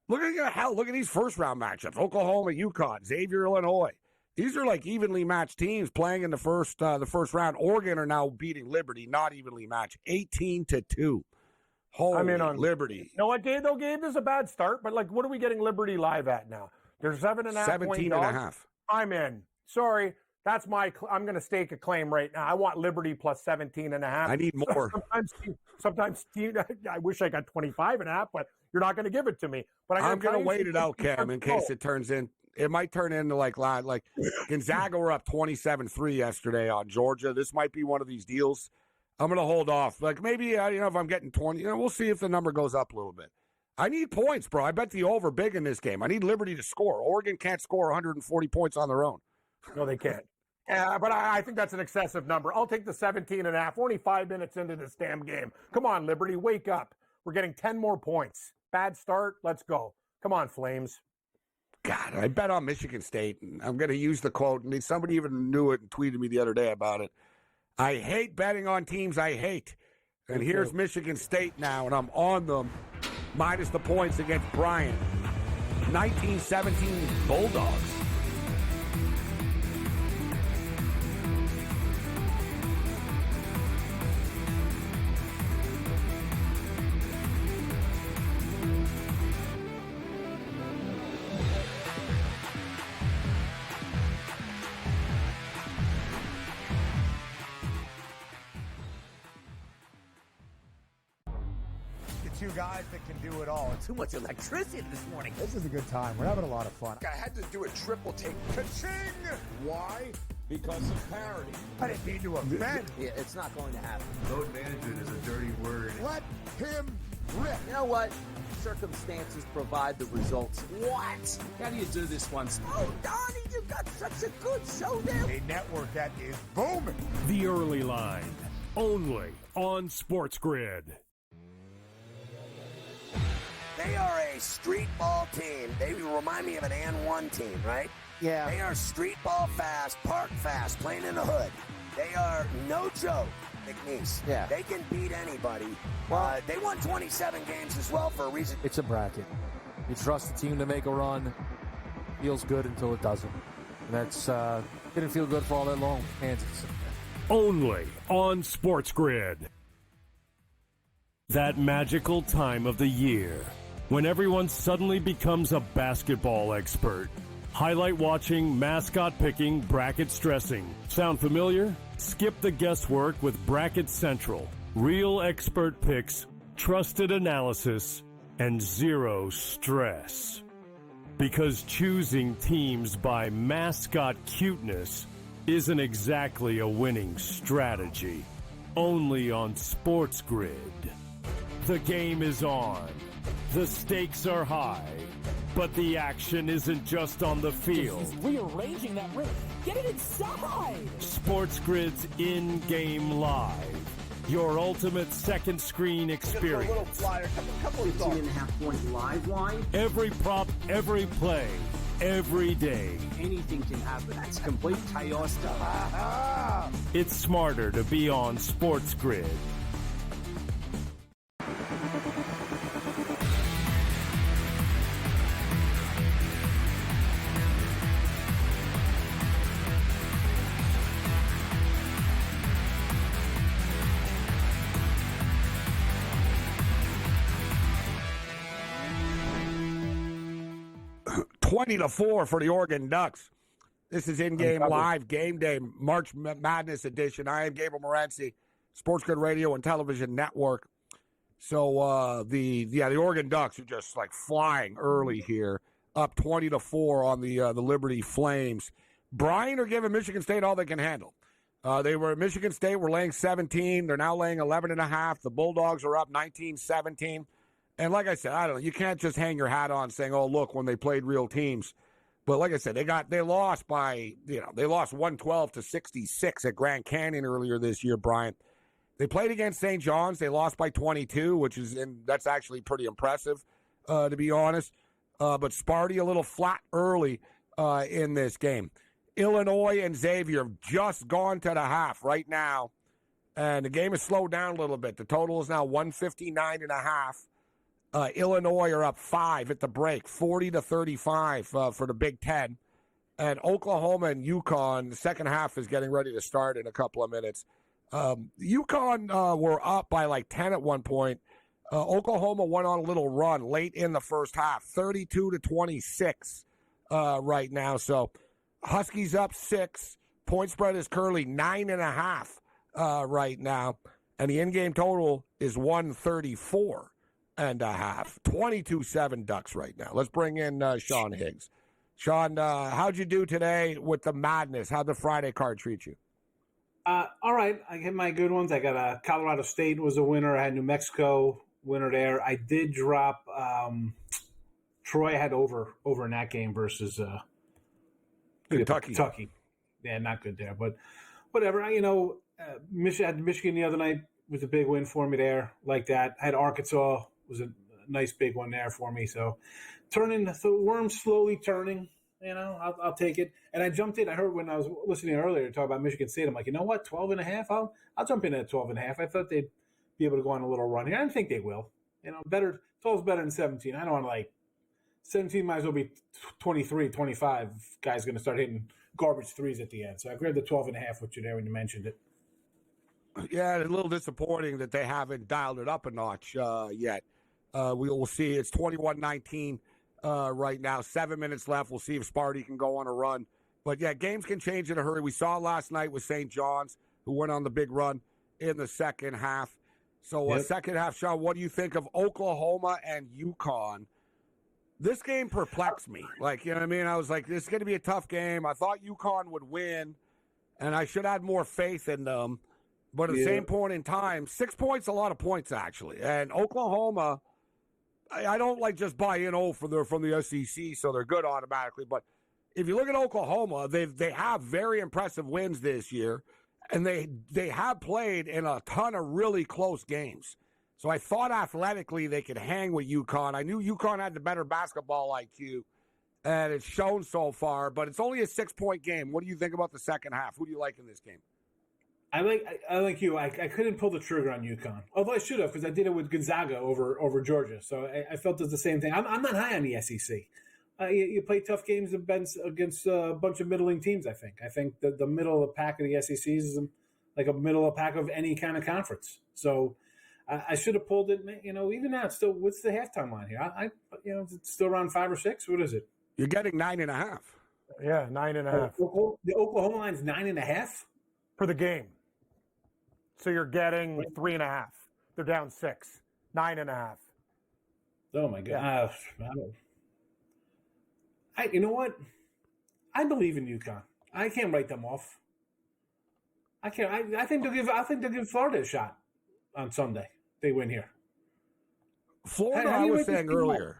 look at these first-round matchups. Oklahoma, UConn, Xavier, Illinois. These are like evenly matched teams playing in the first round. Oregon are now beating Liberty, not evenly matched, 18-2. Holy I'm in on Liberty. You know what, Gabe? Though, Gabe, this is a bad start, but like, what are we getting Liberty live at now? There's 7.5 17 and a half. I'm in. Sorry. That's I'm going to stake a claim right now. I want Liberty plus 17.5. I need more. Sometimes I wish I got 25.5, but you're not going to give it to me. But I'm going to wait it out, Cam, in case it turns in. It might turn into like Gonzaga were up 27-3 yesterday on Georgia. This might be one of these deals. I'm going to hold off. Like maybe, if I'm getting 20, we'll see if the number goes up a little bit. I need points, bro. I bet the over big in this game. I need Liberty to score. Oregon can't score 140 points on their own. No, they can't. But I think that's an excessive number. I'll take the 17.5. Only 5 minutes into this damn game. Come on, Liberty, wake up. We're getting 10 more points. Bad start. Let's go. Come on, Flames. God, I bet on Michigan State. And I'm going to use the quote. And somebody even knew it and tweeted me the other day about it. I hate betting on teams I hate. And here's Michigan State now, and I'm on them. Minus the points against Bryant. 19-17 Bulldogs. Two guys that can do it all. Too much electricity this morning. This is a good time. We're having a lot of fun. I had to do a triple take. Ka-ching! Why? Because of parity. I didn't mean to offend. Yeah, it's not going to happen. Load management is a dirty word. Let him rip. You know what? Circumstances provide the results. What? How do you do this once? Oh, Donnie, you got such a good show there. A network that is booming. The Early Line, only on SportsGrid. They are a street ball team. They remind me of an N1 team, right? Yeah. They are street ball fast, park fast, playing in the hood. They are no joke, McNeese. Yeah. They can beat anybody. They won 27 games as well for a reason. It's a bracket. You trust the team to make a run. Feels good until it doesn't. And that's didn't feel good for all that long. Kansas. Only on SportsGrid. That magical time of the year when everyone suddenly becomes a basketball expert. Highlight watching, mascot picking, bracket stressing. Sound familiar? Skip the guesswork with Bracket Central. Real expert picks, trusted analysis, and zero stress. Because choosing teams by mascot cuteness isn't exactly a winning strategy. Only on SportsGrid. The game is on. The stakes are high. But the action isn't just on the field. He's rearranging that ring. Get it inside! SportsGrid's in-game live. Your ultimate second screen experience. A little flyer, couple of 15.5 point live line. Every prop, every play, every day. Anything can happen. That's complete chaos. It's smarter to be on SportsGrid. Twenty to 4 for the Oregon Ducks. This is in-game live game day March Madness edition. I am Gabriel Morency, SportsGrid Radio and Television Network. So the Oregon Ducks are just like flying early here, up 20 to 4 on the Liberty Flames. Bryant are giving Michigan State all they can handle. They were at Michigan State were laying 17. They're now laying 11.5. The Bulldogs are up 19-17. And like I said, I don't know. You can't just hang your hat on saying, oh, look, when they played real teams, But like I said, they lost by, they lost 112-66 at Grand Canyon earlier this year, Brian. They played against St. John's. They lost by 22, that's actually pretty impressive, to be honest. But Sparty a little flat early in this game. Illinois and Xavier have just gone to the half right now, and the game has slowed down a little bit. The total is now 159.5. Illinois are up 5 at the break, 40-35 for the Big Ten. And Oklahoma and UConn, the second half is getting ready to start in a couple of minutes. UConn were up by like 10 at one point. Oklahoma went on a little run late in the first half, 32-26 right now. So Huskies up 6. Point spread is currently 9.5 right now. And the in-game total is 134.5. 22-7 Ducks right now. Let's bring in Sean Higgs. Sean, how'd you do today with the madness? How'd the Friday card treat you? All right. I get my good ones. I got Colorado State was a winner. I had New Mexico winner there. I did drop Troy. I had over in that game versus Kentucky. Yeah, not good there, but whatever. I had Michigan the other night was a big win for me there. Like that. I had Arkansas was a nice big one there for me. So the worm's slowly turning. I'll take it. And I jumped in. I heard when I was listening earlier talk about Michigan State. I'm like, you know what, 12.5. I'll jump in at 12.5. I thought they'd be able to go on a little run here. I didn't think they will. 12 is better than 17. I don't want to 17 might as well be 23, 25. Guys going to start hitting garbage threes at the end. So I grabbed the 12.5 with you there when you mentioned it. Yeah, it's a little disappointing that they haven't dialed it up a notch yet. We will see. It's 21-19 right now. 7 minutes left. We'll see if Sparty can go on a run. But, yeah, games can change in a hurry. We saw last night with St. John's, who went on the big run in the second half. So, second half, Sean, what do you think of Oklahoma and UConn? This game perplexed me. I was like, this is going to be a tough game. I thought UConn would win, and I should have more faith in them. But at the same point in time, 6 points, a lot of points, actually. And Oklahoma, I don't just buy in from the SEC, so they're good automatically. But if you look at Oklahoma, they have very impressive wins this year, and they have played in a ton of really close games. So I thought athletically they could hang with UConn. I knew UConn had the better basketball IQ, and it's shown so far. But it's only a 6-point game. What do you think about the second half? Who do you like in this game? I like you. I couldn't pull the trigger on UConn, although I should have because I did it with Gonzaga over Georgia. So I felt it's the same thing. I'm not high on the SEC. You play tough games against a bunch of middling teams. I think that the middle of the pack of the SEC is like a middle of the pack of any kind of conference. So I should have pulled it. Even now, it's still what's the halftime line here? It's still around 5 or 6. What is it? You're getting 9.5. Yeah, 9.5. The Oklahoma line's 9.5 for the game. So you're getting 3.5. They're down 6, 9.5. Oh my God! You know what? I believe in UConn. I can't write them off. I can't. I think they'll give Florida a shot on Sunday. They win here. Florida, I was saying earlier.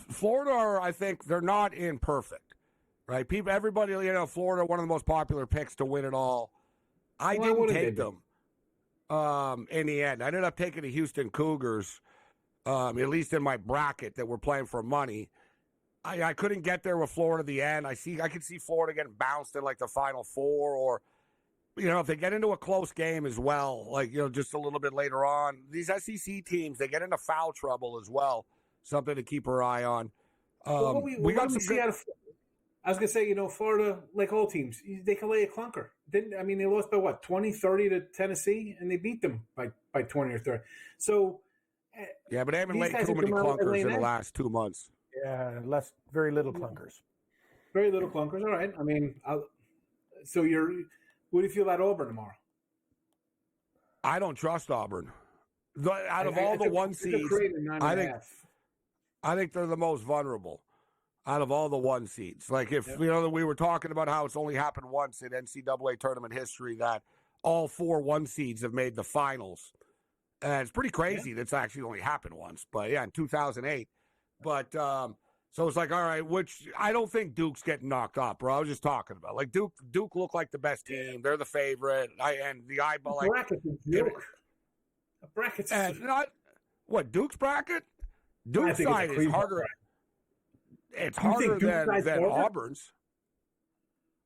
Florida, I think they're not in perfect, right? Everybody, Florida, one of the most popular picks to win it all. I didn't take them. In the end, I ended up taking the Houston Cougars, at least in my bracket that we're playing for money. I couldn't get there with Florida at the end. I could see Florida getting bounced in the Final Four, or if they get into a close game as well, just a little bit later on. These SEC teams, they get into foul trouble as well. Something to keep our eye on. We got some. I was going to say, Florida, like all teams, they can lay a clunker. They lost by 20-30 to Tennessee, and they beat them by 20 or 30. So, yeah, but they haven't laid too many clunkers in the last 2 months. Yeah, very little clunkers. Very little clunkers. All right. what do you feel about Auburn tomorrow? I don't trust Auburn. Out of all the one seeds, I think they're the most vulnerable. Out of all the one seeds. We were talking about how it's only happened once in NCAA tournament history that all 4 one seeds have made the finals. And it's pretty crazy that's actually only happened once. But, yeah, in 2008. But, So it's like, all right, which I don't think Duke's getting knocked off, bro. I was just talking about like Duke looked like the best team. They're the favorite. And the eyeball like bracket's a joke. A bracket's not what Duke's bracket. Duke's side is harder. Bracket. It's harder than Auburn's.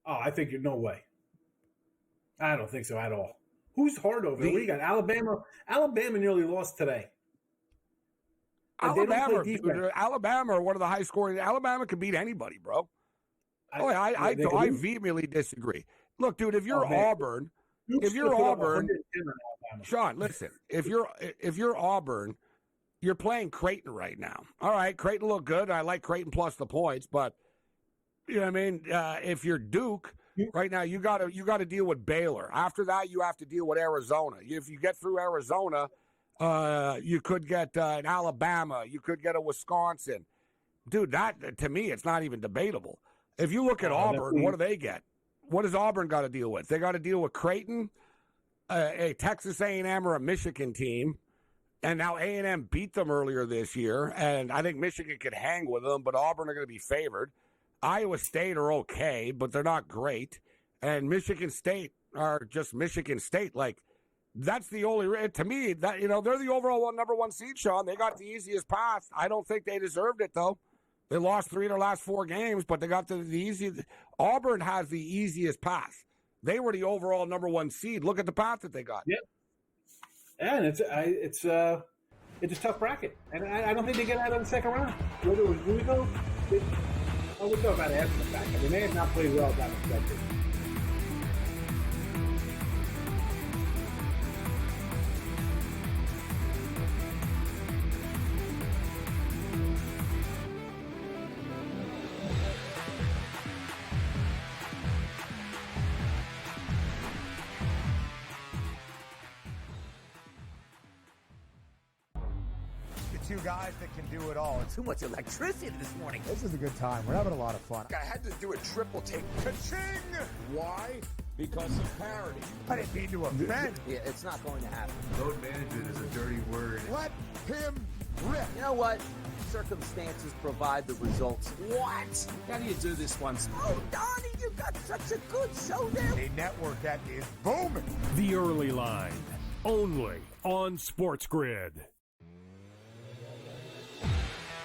Oh, I think you're no way. I don't think so at all. Who's hard over there? We got Alabama. Alabama nearly lost today. Alabama are one of the high scoring. Alabama can beat anybody, bro. I vehemently disagree. Look, dude, if you're Auburn, Sean, listen, if you're Auburn, you're playing Creighton right now. All right, Creighton look good. I like Creighton plus the points, but you know what I mean. If you're Duke right now, you got to deal with Baylor. After that, you have to deal with Arizona. If you get through Arizona. You could get an Alabama. You could get a Wisconsin. Dude, that, to me, it's not even debatable. If you look at Auburn, what do they get? What does Auburn got to deal with? They got to deal with Creighton, a Texas A&M or a Michigan team, and now A&M beat them earlier this year, and I think Michigan could hang with them, but Auburn are going to be favored. Iowa State are okay, but they're not great, and Michigan State are just Michigan State. Like, that's the only, to me, that they're the overall number one seed, Sean. They got the easiest path. I don't think they deserved it, though. They lost 3 of their last 4 games, but they got the easiest. Auburn has the easiest path. They were the overall number one seed. Look at the path that they got. Yeah, and it's a tough bracket, and I don't think they get out of the second round. Whether it was Louisville, we'll talk about it after the fact. I mean, they have not played well down the stretch. Two guys that can do it all. Too much electricity this morning. This is a good time. We're having a lot of fun. I had to do a triple take. Ka-ching! Why? Because of parity. I didn't mean to offend. Yeah, it's not going to happen. Load management is a dirty word. Let him rip. You know what? Circumstances provide the results. What? How do you do this once? Oh, Donnie, you got such a good show there. A network that is booming. The Early Line, only on SportsGrid.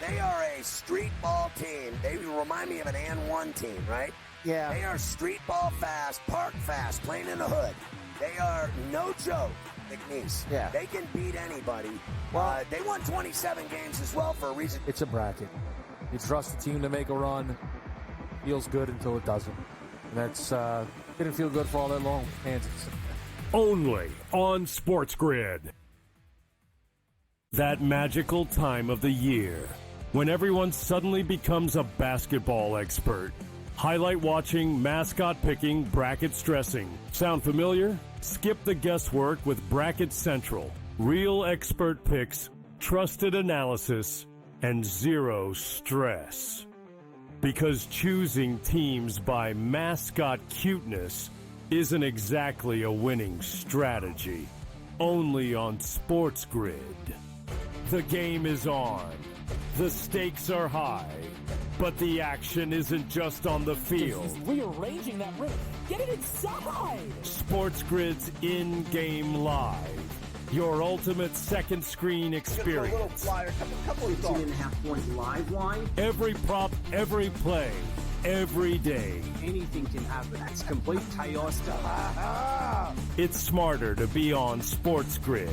They are a street ball team. They remind me of an and one team, right? Yeah. They are street ball fast, park fast, playing in the hood. They are no joke, McNeese. Yeah. They can beat anybody. They won 27 games as well for a reason. It's a bracket. You trust the team to make a run. Feels good until it doesn't. And that's didn't feel good for all that long. Kansas. Only on SportsGrid. That magical time of the year when everyone suddenly becomes a basketball expert. Highlight watching, mascot picking, bracket stressing. Sound familiar? Skip the guesswork with Bracket Central. Real expert picks, trusted analysis, and zero stress. Because choosing teams by mascot cuteness isn't exactly a winning strategy. Only on SportsGrid. The game is on. The stakes are high. But the action isn't just on the field. He's rearranging that ring. Get it inside! SportsGrid's in-game live. Your ultimate second screen experience. 2.5 point live line. Every prop, every play, every day. Anything can happen. That's complete chaos. It's smarter to be on SportsGrid.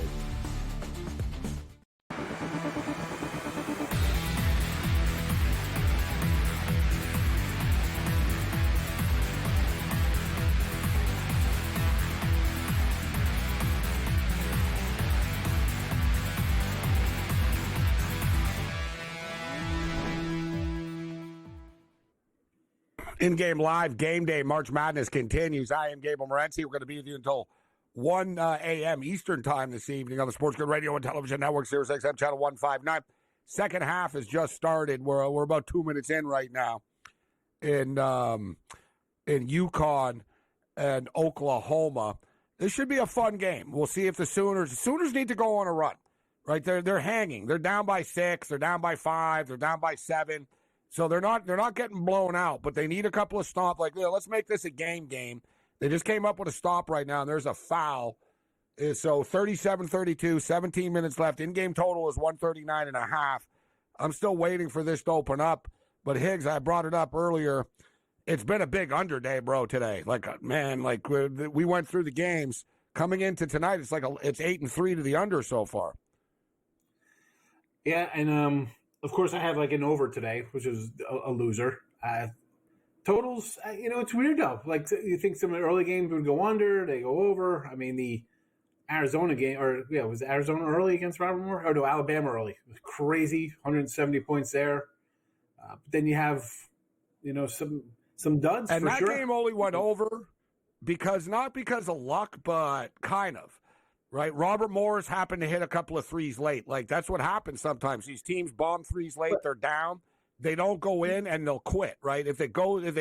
In-game live, game day, March Madness continues. I am Gabriel Morency. We're going to be with you until 1 a.m. Eastern time this evening on the SportsGrid Radio and Television Network, Sirius XM Channel 159. Second half has just started. We're about 2 minutes in right now in UConn and Oklahoma. This should be a fun game. We'll see if the Sooners need to go on a run. Right, they're hanging. They're down by 6. They're down by 5. They're down by 7. So they're not getting blown out, but they need a couple of stops. Like, let's make this a game. They just came up with a stop right now, and there's a foul. So 37-32, 17 minutes left. In-game total is 139.5. I'm still waiting for this to open up. But Higgs, I brought it up earlier. It's been a big under day, bro, today. Like, man, like we went through the games. Coming into tonight, it's 8-3 to the under so far. Yeah, and of course I had like an over today, which is a loser. Totals, it's weird though. Like you think some of the early games would go under, they go over. I mean, the Arizona game, was Arizona early against Robert Moore? Oh no, Alabama early. It was crazy, 170 points there. But then you have, some duds. And for that sure. game only went over not because of luck, but kind of. Right, Robert Morris happened to hit a couple of threes late. Like, that's what happens sometimes. These teams bomb threes late, they're down. They don't go in, and they'll quit, right? If they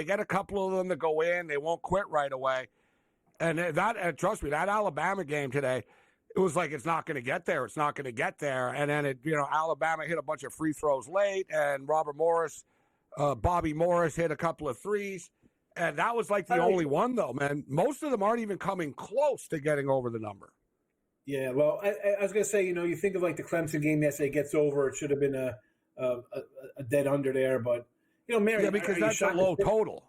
get a couple of them to go in, they won't quit right away. And trust me, that Alabama game today, it was like it's not going to get there. It's not going to get there. And then, Alabama hit a bunch of free throws late, and Bobby Morris hit a couple of threes. And that was like the only one, though, man. Most of them aren't even coming close to getting over the number. Yeah, well, I was going to say, you think of like the Clemson game yesterday gets over. It should have been a dead under there, but Mary. Yeah, because that's a low total.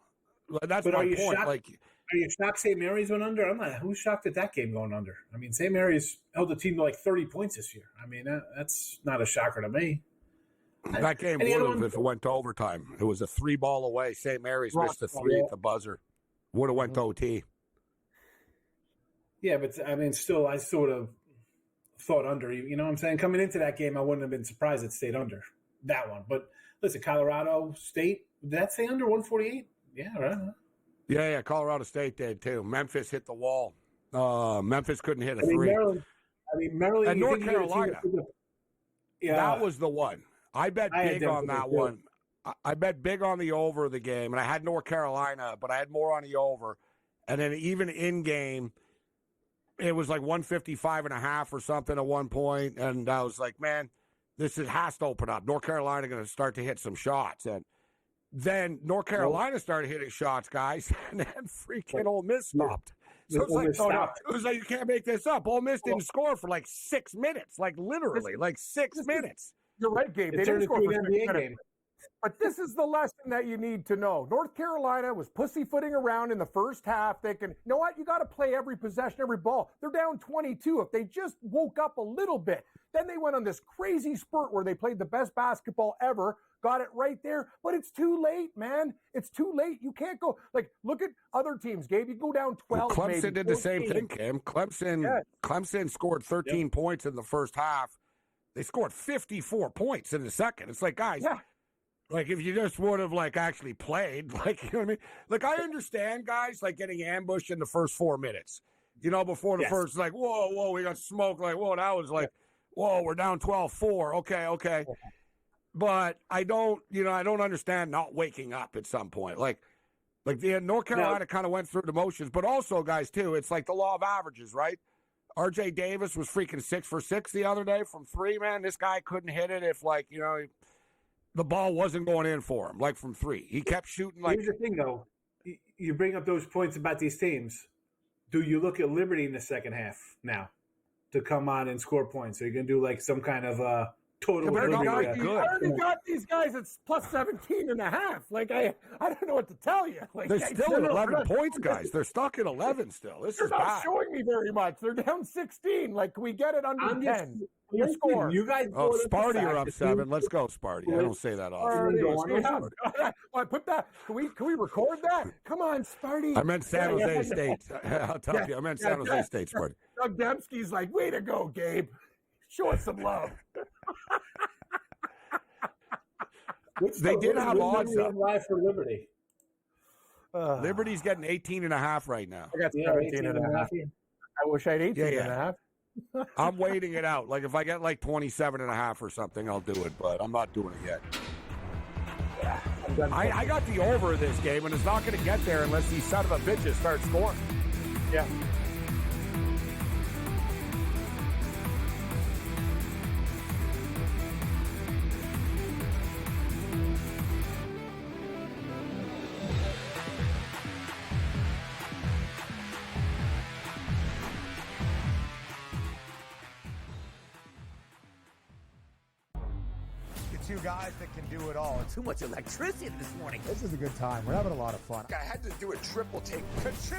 That's my point. Shocked, are you shocked St. Mary's went under? I'm not. Who's shocked at that game going under? I mean, St. Mary's held the team to like 30 points this year. I mean, that's not a shocker to me. That game would have if it went to overtime. It was a 3-ball away. St. Mary's missed a 3 at the buzzer. Would have went to OT. Yeah, but I mean, still, I sort of thought under. You know what I'm saying? Coming into that game, I wouldn't have been surprised it stayed under that one. But listen, Colorado State, did that stay under 148? Yeah, right. Yeah, Colorado State did too. Memphis hit the wall. Memphis couldn't hit a 3. Maryland. And North Carolina. Yeah, that was the one. I bet big on that one. I bet big on the over of the game, and I had North Carolina, but I had more on the over. And then even in game, it was like 155.5 or something at one point, and I was like, man, has to open up. North Carolina going to start to hit some shots, and then North Carolina started hitting shots, guys, and then freaking Ole Miss stopped. So it's like, it was like you can't make this up. Ole Miss didn't score for like 6 minutes, like literally, like 6 minutes. You're right, Gabe. They didn't score for 6 minutes. But this is the lesson that you need to know. North Carolina was pussyfooting around in the first half. They can, you know what? You got to play every possession, every ball. They're down 22. If they just woke up a little bit, then they went on this crazy spurt where they played the best basketball ever, got it right there. But it's too late, man. It's too late. You can't go. Like, look at other teams, Gabe. You go down 12. Well, Clemson maybe, did the same thing, Cam. Clemson scored 13 points in the first half. They scored 54 points in the second. It's like, guys, like if you just would have like actually played, like, you know what I mean? Like, I understand, guys, like getting ambushed in the first 4 minutes, before the first, like, whoa, we got smoked. Like, whoa, that was like, whoa, we're down 12-4. Okay. But I don't understand not waking up at some point. Like the North Carolina kind of went through the motions, but also, guys, too, it's like the law of averages, right? RJ Davis was freaking 6 for 6 the other day from 3, man. This guy couldn't hit it if, like, the ball wasn't going in for him, like from 3. He kept shooting like. Here's the thing, though. You bring up those points about these teams. Do you look at Liberty in the second half now to come on and score points? Are you going to do like some kind of total? I already got these guys at plus 17.5. Like, I don't know what to tell you. Like, they're still at 11 points, guys. They're stuck at 11 still. This is not bad. showing me very much. They're down 16. Like, can we get it under 10? Your score. You guys. Sparty are up 7. Let's go, Sparty. I don't say that often. I put that. Can we record that? Come on, Sparty. I meant San Jose State. I'll tell you. I meant San Jose State, Sparty. Doug Dembski's like, way to go, Gabe. Show us some love. They did have odds up. For Liberty. Liberty's getting 18.5 right now. I got 17.5. I wish I had 18.5. I'm waiting it out. Like, if I get like 27.5 or something, I'll do it, but I'm not doing it yet. I got the over this game, and it's not going to get there unless these son of a bitches start scoring. Yeah. two guys that can do it all. Too much electricity this morning. This is a good time. We're having a lot of fun. I had to do a triple take. Ka-ching!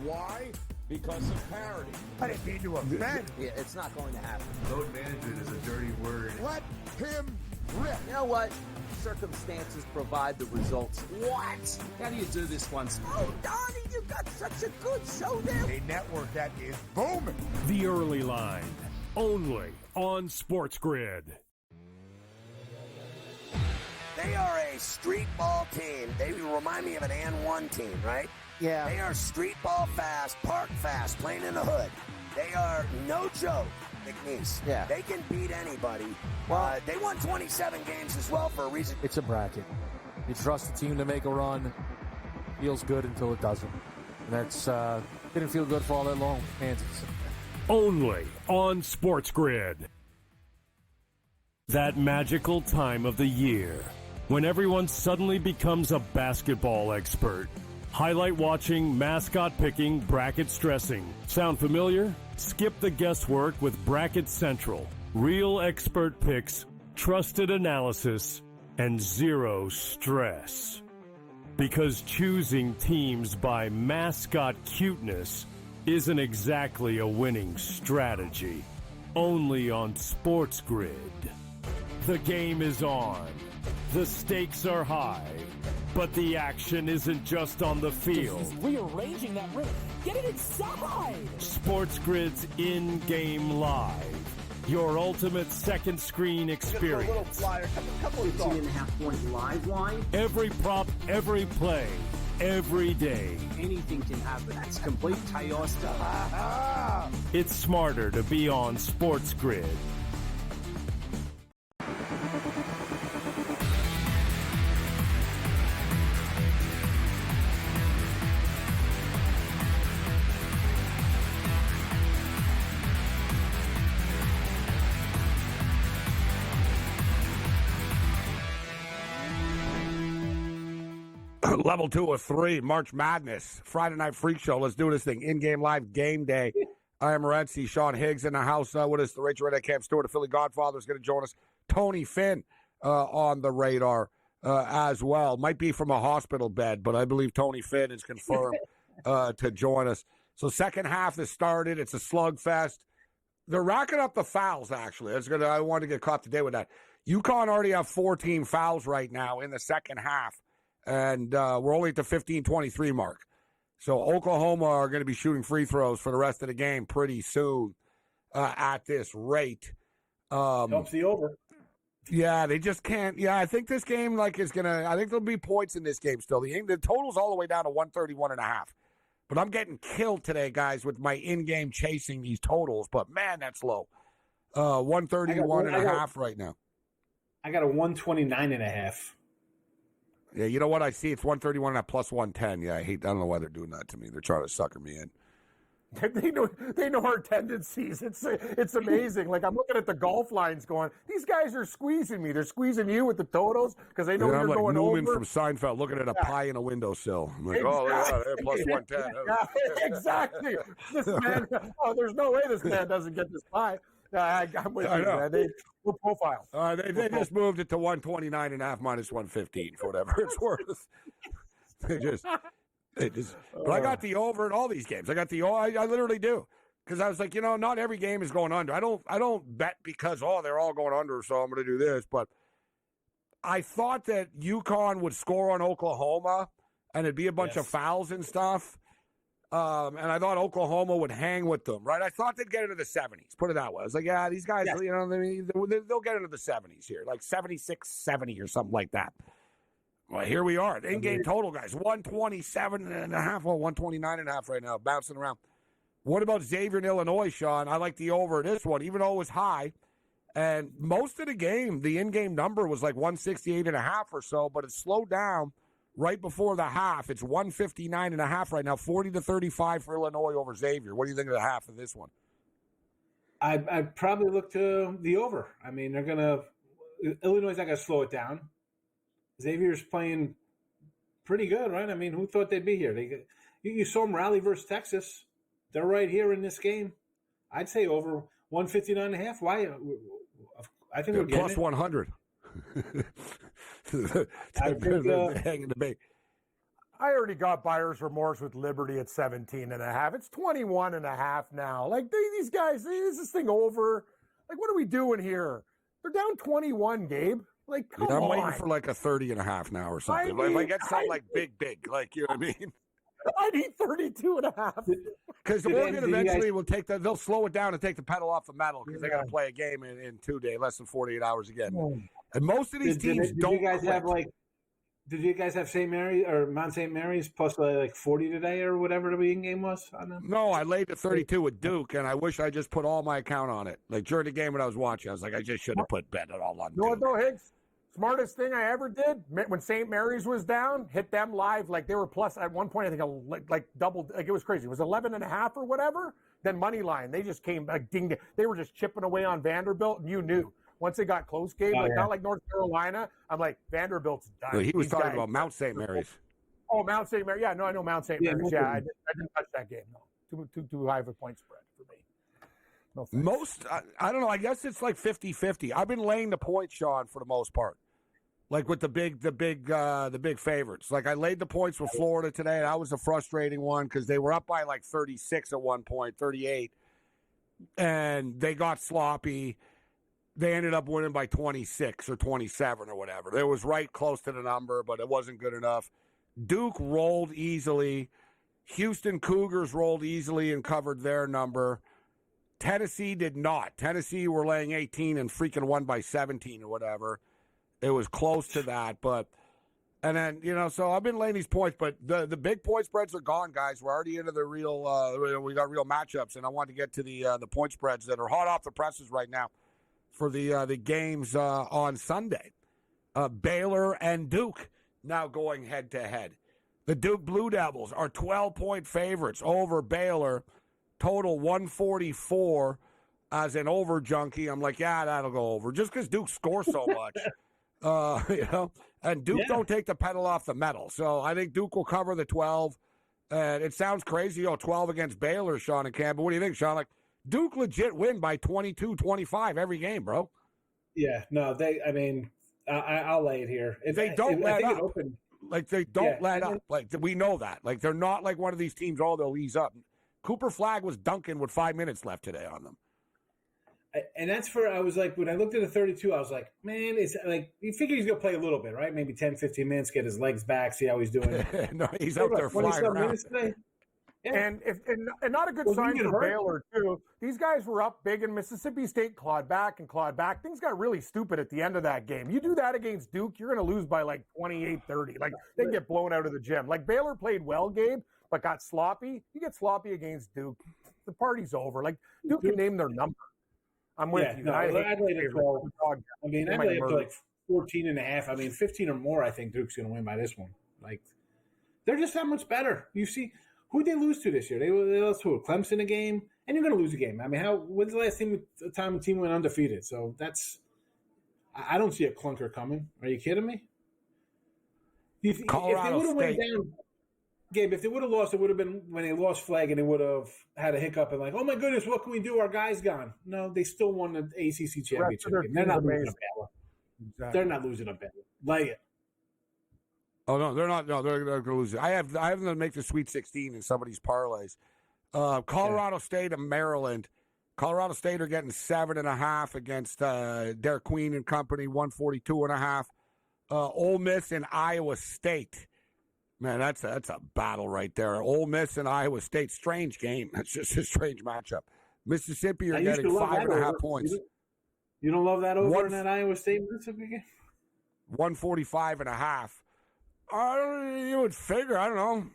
Why? Because of parity. I didn't mean to offend. Yeah, it's not going to happen. Load management is a dirty word. Let him rip. You know what? Circumstances provide the results. What? How do you do this once? Oh, Donnie, you've got such a good show there. A network that is booming. The Early Line, only on SportsGrid. They are a street ball team. They remind me of an and one team, right? Yeah. They are street ball fast, park fast, playing in the hood. They are no joke, McNeese. Yeah. They can beat anybody. They won 27 games as well for a reason. It's a bracket. You trust the team to make a run. Feels good until it doesn't. And that's didn't feel good for all that long, Kansas. Only on SportsGrid. That magical time of the year when everyone suddenly becomes a basketball expert. Highlight watching, mascot picking, bracket stressing. Sound familiar? Skip the guesswork with Bracket Central. Real expert picks, trusted analysis, and zero stress. Because choosing teams by mascot cuteness isn't exactly a winning strategy. Only on SportsGrid. The game is on. The stakes are high. But the action isn't just on the field. He's rearranging that roof. Get it inside! SportsGrid's in-game live. Your ultimate second screen experience. A little flyer, couple of 15.5-point live line. Every prop, every play, every day. Anything can happen. That's complete chaos. It's smarter to be on SportsGrid. Level 2 of 3, March Madness, Friday Night Freak Show. Let's do this thing. In-game live game day. I am Morency. Sean Higgs in the house with us. The Rachel Red Cam Stewart, the Philly Godfather, is going to join us. Tony Finn on the radar as well. Might be from a hospital bed, but I believe Tony Finn is confirmed to join us. So second half has started. It's a slugfest. They're racking up the fouls, actually. I want to get caught today with that. UConn already have 14 fouls right now in the second half. And we're only at the 15-23 mark. So Oklahoma are going to be shooting free throws for the rest of the game pretty soon at this rate. Helps the over. Yeah, they just can't. Yeah, I think this game is going to – I think there'll be points in this game still. The total's all the way down to 131.5. But I'm getting killed today, guys, with my in-game chasing these totals. But, man, that's low. 131.5 right now. I got a 129.5. Yeah, you know what? I see it's 131 at plus 110. Yeah, I don't know why they're doing that to me. They're trying to sucker me in. They know our tendencies. It's amazing. Like, I'm looking at the golf lines going, these guys are squeezing me. They're squeezing you with the totals because they know you're I'm like going Newman over. from Seinfeld looking at a pie in a windowsill. I'm like, oh, look at that, plus 110. Yeah, exactly. This man, there's no way this man doesn't get this pie. I'm with you, man. They low profile. They just moved it to 129.5 minus 115 for whatever it's worth. They just. But I got the over in all these games. I literally do, because I was like, not every game is going under. I don't bet because they're all going under, so I'm going to do this. But I thought that UConn would score on Oklahoma, and it'd be a bunch of fouls and stuff. And I thought Oklahoma would hang with them, right? I thought they'd get into the 70s. Put it that way. I was like, yeah, these guys, they'll get into the 70s here, like 76-70 or something like that. Well, here we are. The in-game total, guys, 127.5, well, 129.5 right now, bouncing around. What about Xavier in Illinois, Sean? I like the over this one, even though it was high. And most of the game, the in-game number was like 168.5 or so, but it slowed down right before the half. It's 159.5 right now, 40-35 for Illinois over Xavier. What do you think of the half of this one? I'd probably look to the over. I mean, Illinois is not going to slow it down. Xavier's playing pretty good, right? I mean, who thought they'd be here? You saw them rally versus Texas. They're right here in this game. I'd say over 159.5. Why? I think we're getting plus 100. Hanging the bait. I already got buyer's remorse with Liberty at 17.5. It's 21.5 now. Like, these guys, is this thing over? Like, what are we doing here? They're down 21, Gabe. Like, come on. I'm waiting for like a 30.5 now or something. If I get something like big, like, you know what I mean? I need 32.5. Because Oregon eventually will they'll slow it down and take the pedal off the metal because they're going to play a game in 2 days, less than 48 hours again. And most of these teams don't. You guys have did you guys have St. Mary's or Mount St. Mary's plus like 40 today or whatever the weekend game was on them? No, I laid at 32 with Duke, and I wish I just put all my account on it. Like during the game when I was watching, I was like, I just should have put bet it all on. You know what though, Higgs? Smartest thing I ever did when St. Mary's was down, hit them live. Like they were plus at one point, I think like doubled. Like it was crazy. It was 11.5 or whatever. Then money line, they just came like ding. They were just chipping away on Vanderbilt, and you knew once it got close, Gabe, not like North Carolina. I'm like Vanderbilt's done. Well, he was talking about Mount St. Mary's. Oh, Mount St. Mary. Yeah, no, I know Mount St. Mary's. Yeah, I didn't touch that game. No, too high of a point spread for me. No thanks. Most, I don't know. I guess it's like 50-50. I've been laying the points, Sean, for the most part. Like with the big favorites. Like I laid the points with Florida today. That was a frustrating one because they were up by like 36 at one point, 38, and they got sloppy. They ended up winning by 26 or 27 or whatever. It was right close to the number, but it wasn't good enough. Duke rolled easily. Houston Cougars rolled easily and covered their number. Tennessee did not. Tennessee were laying 18 and freaking won by 17 or whatever. It was close to that, and then, so I've been laying these points, but the big point spreads are gone, guys. We're already into the real, we got real matchups, and I want to get to the point spreads that are hot off the presses right now for the games on Sunday. Baylor and Duke now going head-to-head. The Duke Blue Devils are 12-point favorites over Baylor, total 144 as an over junkie. I'm like, yeah, that'll go over, just because Duke scores so much. And Duke don't take the pedal off the metal. So I think Duke will cover the 12. And it sounds crazy, 12 against Baylor, Sean and Cam. But what do you think, Sean? Like, Duke legit win by 22, 25 every game, bro. Yeah, no, I'll lay it here. They don't let up. Like, they don't let up. Like, we know that. Like, they're not like one of these teams, they'll ease up. Cooper Flagg was dunking with 5 minutes left today on them. And that's I was like, when I looked at the 32, I was like, man, it's like, you figure he's going to play a little bit, right? Maybe 10, 15 minutes, get his legs back, see how he's doing. No, he's out there flying around. Yeah. And not a good sign for Baylor, too. These guys were up big, and Mississippi State clawed back. Things got really stupid at the end of that game. You do that against Duke, you're going to lose by like 28-30. Like, they get blown out of the gym. Like, Baylor played well, Gabe, but got sloppy. You get sloppy against Duke, the party's over. Like, Duke can name their number. I'm with you. No, I'd lay it 12. I'd lay it up to like 14.5. 15 or more, I think Duke's going to win by this one. Like, they're just that much better. You see, who'd they lose to this year? They lost to Clemson a game, and you're going to lose a game. When's the last time a team went undefeated? So I don't see a clunker coming. Are you kidding me? Colorado if they would have State. went down, Gabe, if they would have lost, it would have been when they lost Flag, and they would have had a hiccup and like, oh my goodness, what can we do? Our guy's gone. No, they still won the ACC championship game. They're not losing a Baylor. Exactly. They're not losing a Baylor. Lay it. Oh no, they're not. No, they're going to lose it. I have them to make the Sweet 16 in some of these parlays. Colorado State and Maryland. Colorado State are getting 7.5 against Derek Queen and company, 142.5. Ole Miss and Iowa State. Man, that's a battle right there. Ole Miss and Iowa State, strange game. That's just a strange matchup. Mississippi are getting 5.5 points. You don't love that over in that Iowa State Mississippi game? 145.5. You would figure. I don't know.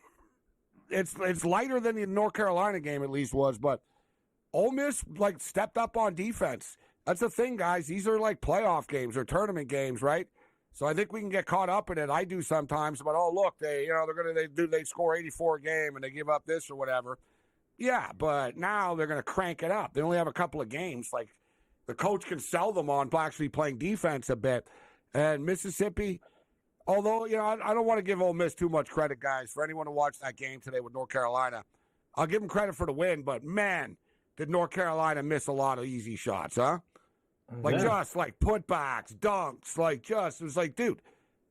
It's lighter than the North Carolina game at least was, but Ole Miss like stepped up on defense. That's the thing, guys. These are like playoff games or tournament games, right? So I think we can get caught up in it. I do sometimes, but look, they score 84 a game and they give up this or whatever. Yeah, but now they're going to crank it up. They only have a couple of games. Like the coach can sell them on actually playing defense a bit. And Mississippi, although I don't want to give Ole Miss too much credit, guys. For anyone who watched that game today with North Carolina, I'll give them credit for the win. But man, did North Carolina miss a lot of easy shots, huh? Like, just like putbacks, dunks, it was like, dude,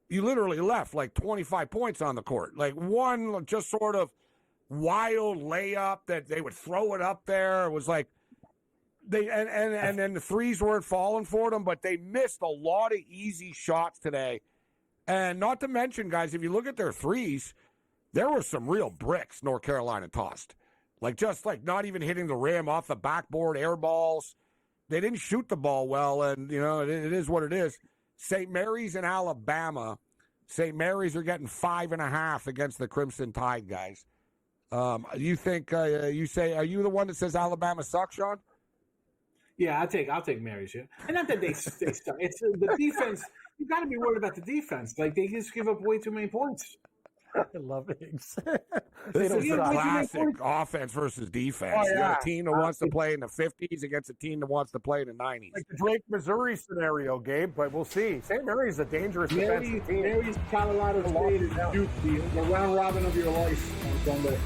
you literally left like 25 points on the court. Like, one just sort of wild layup that they would throw it up there. It was like, and then the threes weren't falling for them, but they missed a lot of easy shots today. And not to mention, guys, if you look at their threes, there were some real bricks North Carolina tossed. Like, just like not even hitting the rim, off the backboard, air balls. They didn't shoot the ball well, and, you know, it is what it is. St. Mary's and Alabama. St. Mary's are getting 5.5 against the Crimson Tide, guys. You think, are you the one that says Alabama sucks, Sean? Yeah, I'll take Mary's here. And not that they suck. It's the defense. You got to be worried about the defense. Like, they just give up way too many points. I love Higgs. This is a classic offense versus defense. Oh, yeah. You got a team that wants to play in the 50s against a team that wants to play in the 90s. Like the Drake, Missouri scenario, Gabe, but we'll see. St. Mary's a dangerous defensive team. Mary's Colorado State is Duke, the round robin of your life on Sunday.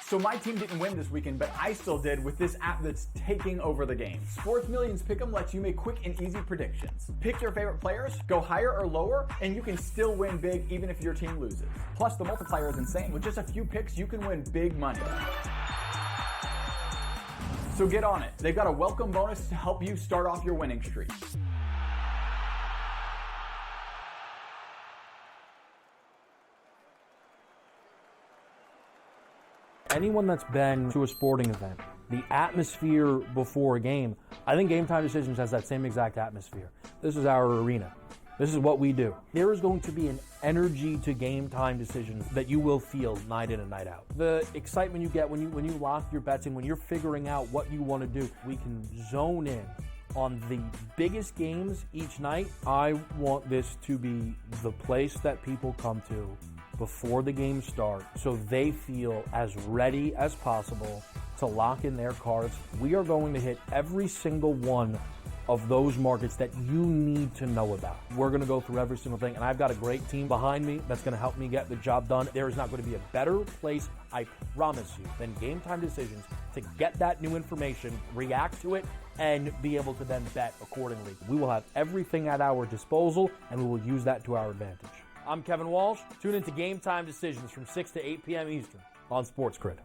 So my team didn't win this weekend, but I still did with this app that's taking over the game. Sports Millions Pick'em lets you make quick and easy predictions. Pick your favorite players, go higher or lower, and you can still win big even if your team loses. Plus, the multiplier is insane. With just a few picks, you can win big money. So get on it. They've got a welcome bonus to help you start off your winning streak. Anyone that's been to a sporting event, the atmosphere before a game, I think Game Time Decisions has that same exact atmosphere. This is our arena. This is what we do. There is going to be an energy to Game Time Decisions that you will feel night in and night out. The excitement you get when you lock your bets in, when you're figuring out what you want to do, we can zone in on the biggest games each night. I want this to be the place that people come to before the games start so they feel as ready as possible to lock in their cards. We are going to hit every single one of those markets that you need to know about. We're going to go through every single thing, and I've got a great team behind me that's going to help me get the job done. There is not going to be a better place, I promise you, than Game Time Decisions to get that new information, react to it, and be able to then bet accordingly. We will have everything at our disposal, and we will use that to our advantage. I'm Kevin Walsh. Tune into Game Time Decisions from 6 to 8 p.m. Eastern on SportsGrid.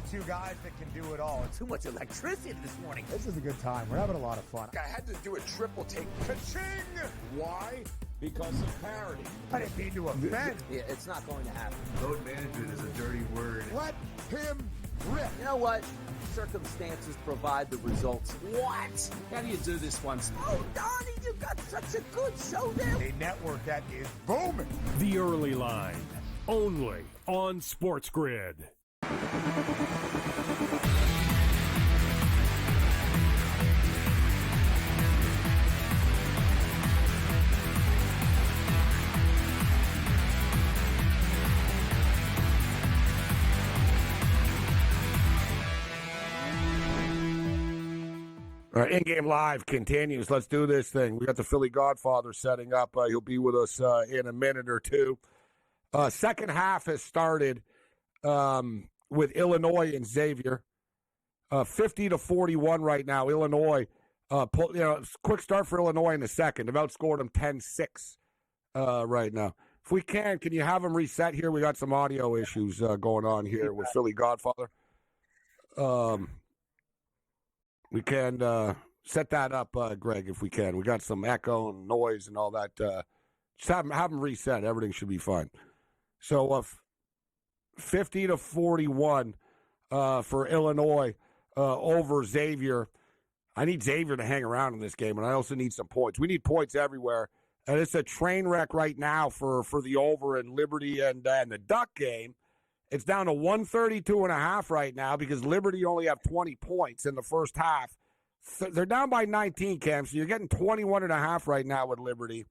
Two guys that can do it all. Too much electricity this morning. This is a good time. We're having a lot of fun. I had to do a triple take. Ka-ching! Why? Because of parity. I didn't mean to offend. Yeah, it's not going to happen. Load management is a dirty word. Let him rip. You know what? Circumstances provide the results. What? How do you do this one? Oh, Donnie, you got such a good show there. A network that is booming. The Early Line, only on SportsGrid. All right, In-Game Live continues. Let's do this thing. We got the Philly Godfather setting up. He'll be with us in a minute or two. Second half has started with Illinois and Xavier. 50-41 right now. Illinois, quick start for Illinois in the second. They've outscored them 10-6 right now. If we can you have them reset here? We got some audio issues going on here with Philly Godfather. We can set that up, Greg, if we can. We got some echo and noise and all that. Just have them reset. Everything should be fine. So 50-41 for Illinois over Xavier. I need Xavier to hang around in this game, and I also need some points. We need points everywhere. And it's a train wreck right now for the over in Liberty and the Duck game. It's down to 132.5 right now because Liberty only have 20 points in the first half. They're down by 19, Cam, so you're getting 21.5 right now with Liberty.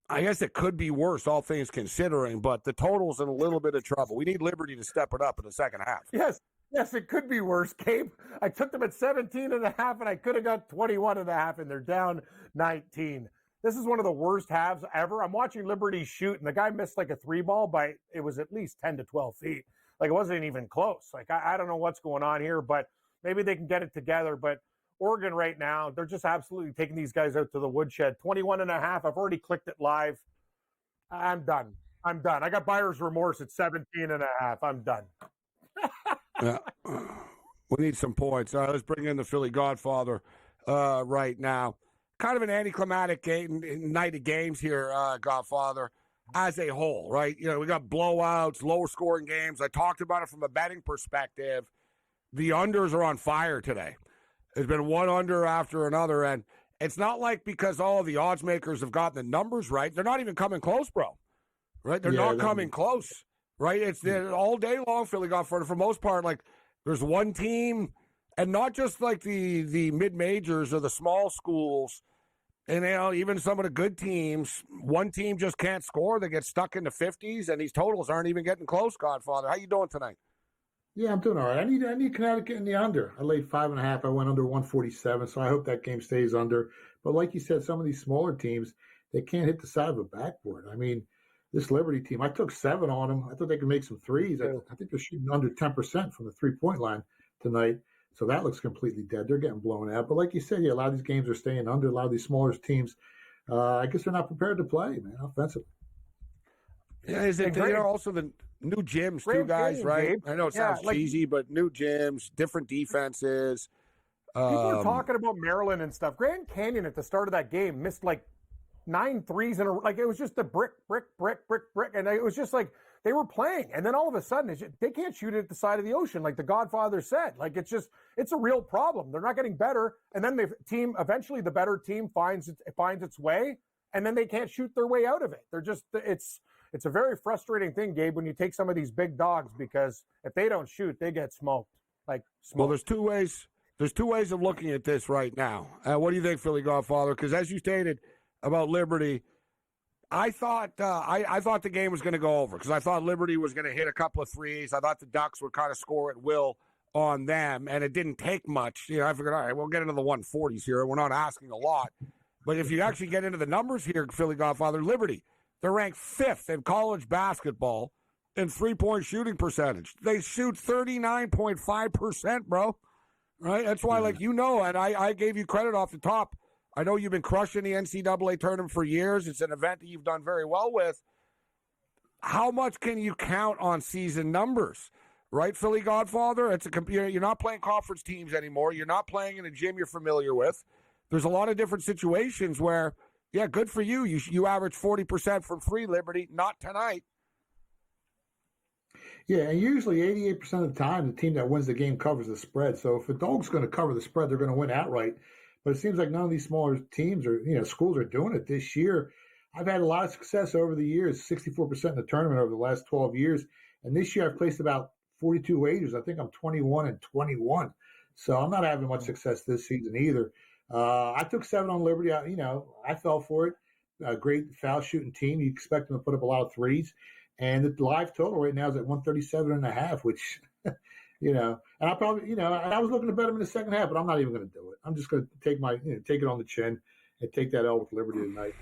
I guess it could be worse, all things considering, but the total's in a little bit of trouble. We need Liberty to step it up in the second half. Yes, it could be worse, Gabe. I took them at 17.5, and I could have got 21.5, and they're down 19. This is one of the worst halves ever. I'm watching Liberty shoot, and the guy missed like a 3-ball, but it was at least 10 to 12 feet. Like, it wasn't even close. Like, I don't know what's going on here, but maybe they can get it together. But Oregon right now, they're just absolutely taking these guys out to the woodshed. 21.5. I've already clicked it live. I'm done. I got buyer's remorse at 17.5. I'm done. Yeah. We need some points. All right, let's bring in the Philly Godfather right now. Kind of an anticlimactic night of games here, Godfather, as a whole, right? You know, we got blowouts, lower scoring games. I talked about it from a betting perspective. The unders are on fire today. There's been one under after another, and it's not like because all the odds makers have gotten the numbers right. They're not even coming close, bro. Right? They're not coming close, right? It's all day long, Philly Godfather. For the most part, like, there's one team, and not just like the mid-majors or the small schools, and even some of the good teams, one team just can't score. They get stuck in the 50s, and these totals aren't even getting close, Godfather. How you doing tonight? Yeah, I'm doing all right. I need Connecticut in the under. I laid 5.5. I went under 147, so I hope that game stays under. But like you said, some of these smaller teams, they can't hit the side of a backboard. I mean, this Liberty team, I took 7 on them. I thought they could make some threes. I think they're shooting under 10% from the three-point line tonight. So that looks completely dead. They're getting blown out. But like you said, yeah, a lot of these games are staying under. A lot of these smaller teams, I guess they're not prepared to play, man, offensively. Yeah, is it also the new gyms too, guys, right? Gabe. I know it sounds cheesy, but new gyms, different defenses. People are talking about Maryland and stuff. Grand Canyon at the start of that game missed like 9 threes in a row. Like, it was just a brick. And it was just like they were playing. And then all of a sudden, they can't shoot it at the side of the ocean, like the Godfather said. Like, it's a real problem. They're not getting better. And then eventually the better team finds its way, and then they can't shoot their way out of it. It's a very frustrating thing, Gabe, when you take some of these big dogs, because if they don't shoot, they get smoked. Well, there's two ways. There's two ways of looking at this right now. What do you think, Philly Godfather? Because as you stated about Liberty, I thought the game was going to go over because I thought Liberty was going to hit a couple of threes. I thought the Ducks would kind of score at will on them, and it didn't take much. You know, I figured, all right, we'll get into the 140s here. We're not asking a lot. But if you actually get into the numbers here, Philly Godfather, Liberty, they're ranked 5th in college basketball in three-point shooting percentage. They shoot 39.5%, bro. Right? That's why, and I gave you credit off the top. I know you've been crushing the NCAA tournament for years. It's an event that you've done very well with. How much can you count on season numbers? Right, Philly Godfather? You're not playing conference teams anymore. You're not playing in a gym you're familiar with. There's a lot of different situations where, yeah, good for you. You average 40% from free, Liberty. Not tonight. Yeah, and usually 88% of the time, the team that wins the game covers the spread. So if a dog's going to cover the spread, they're going to win outright. But it seems like none of these smaller teams or schools are doing it this year. I've had a lot of success over the years, 64% in the tournament over the last 12 years. And this year I've placed about 42 wagers. I think I'm 21-21. So I'm not having much success this season either. I took 7 on Liberty. I fell for it. A great foul shooting team. You expect them to put up a lot of threes. And the live total right now is at 137.5, which, and I probably, I was looking to bet them in the second half, but I'm not even going to do it. I'm just going to take it on the chin and take that L with Liberty tonight.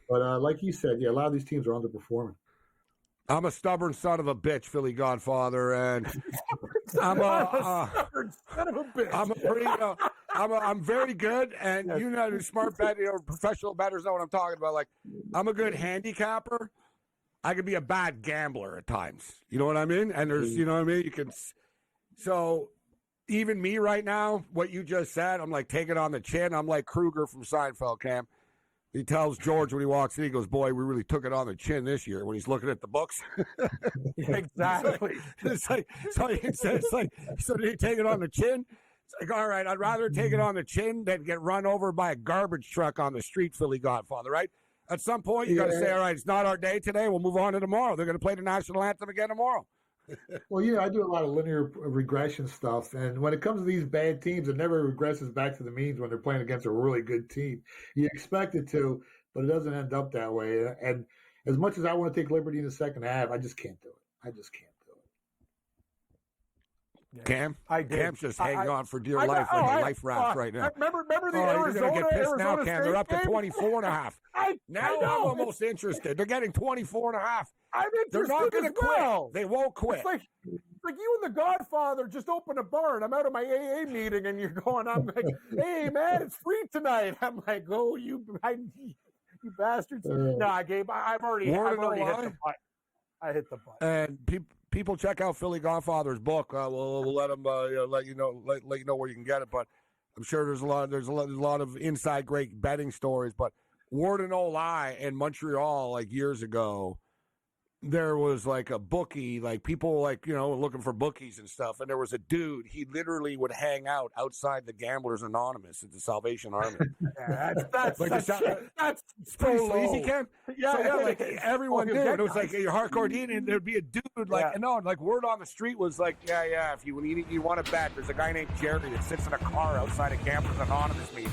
But like you said, yeah, a lot of these teams are underperforming. I'm a stubborn son of a bitch, Philly Godfather, and I'm stubborn son of a bitch. I'm very good, and smart professional bettors know what I'm talking about. Like, I'm a good handicapper. I could be a bad gambler at times. You know what I mean? And there's, you know what I mean? You can. So even me right now, what you just said, I'm like taking on the chin. I'm like Kruger from Seinfeld, Cam. He tells George when he walks in, he goes, boy, we really took it on the chin this year when he's looking at the books. Exactly. It's like, so did he take it on the chin? It's like, all right, I'd rather take it on the chin than get run over by a garbage truck on the street, Philly Godfather, right? At some point, you got to say, all right, it's not our day today. We'll move on to tomorrow. They're going to play the national anthem again tomorrow. Well, I do a lot of linear regression stuff, and when it comes to these bad teams, it never regresses back to the means when they're playing against a really good team. You expect it to, but it doesn't end up that way. And as much as I want to take liberty in the second half, I just can't do it. I just can't do it. Cam? I did. Cam's just hanging on for dear life like a life raft right now. Remember the you're going to get pissed now, Cam. State They're up to game? 24 and a half. Now I'm almost interested. They're getting 24 and a half. I'm interested. They're not going to well. quit. They won't quit. It's like you and the Godfather just opened a bar, and I'm out of my AA meeting, and you're going, I'm like, hey, man, it's free tonight. I'm like, oh, you bastards. No, Gabe, I've already hit the button. I hit the button. And people check out Philly Godfather's book. We'll let them let you know where you can get it. But I'm sure there's a lot of inside great betting stories. But Ward and Oli in Montreal, like years ago, there was like a bookie, like people looking for bookies and stuff. And there was a dude, he literally would hang out outside the Gamblers Anonymous at the Salvation Army. That's pretty so sleazy, Ken. Yeah, like everyone did. It was like your hardcore dean, and there'd be a dude like word on the street was like, yeah. If you want to bet, there's a guy named Jerry that sits in a car outside a Gamblers Anonymous meeting.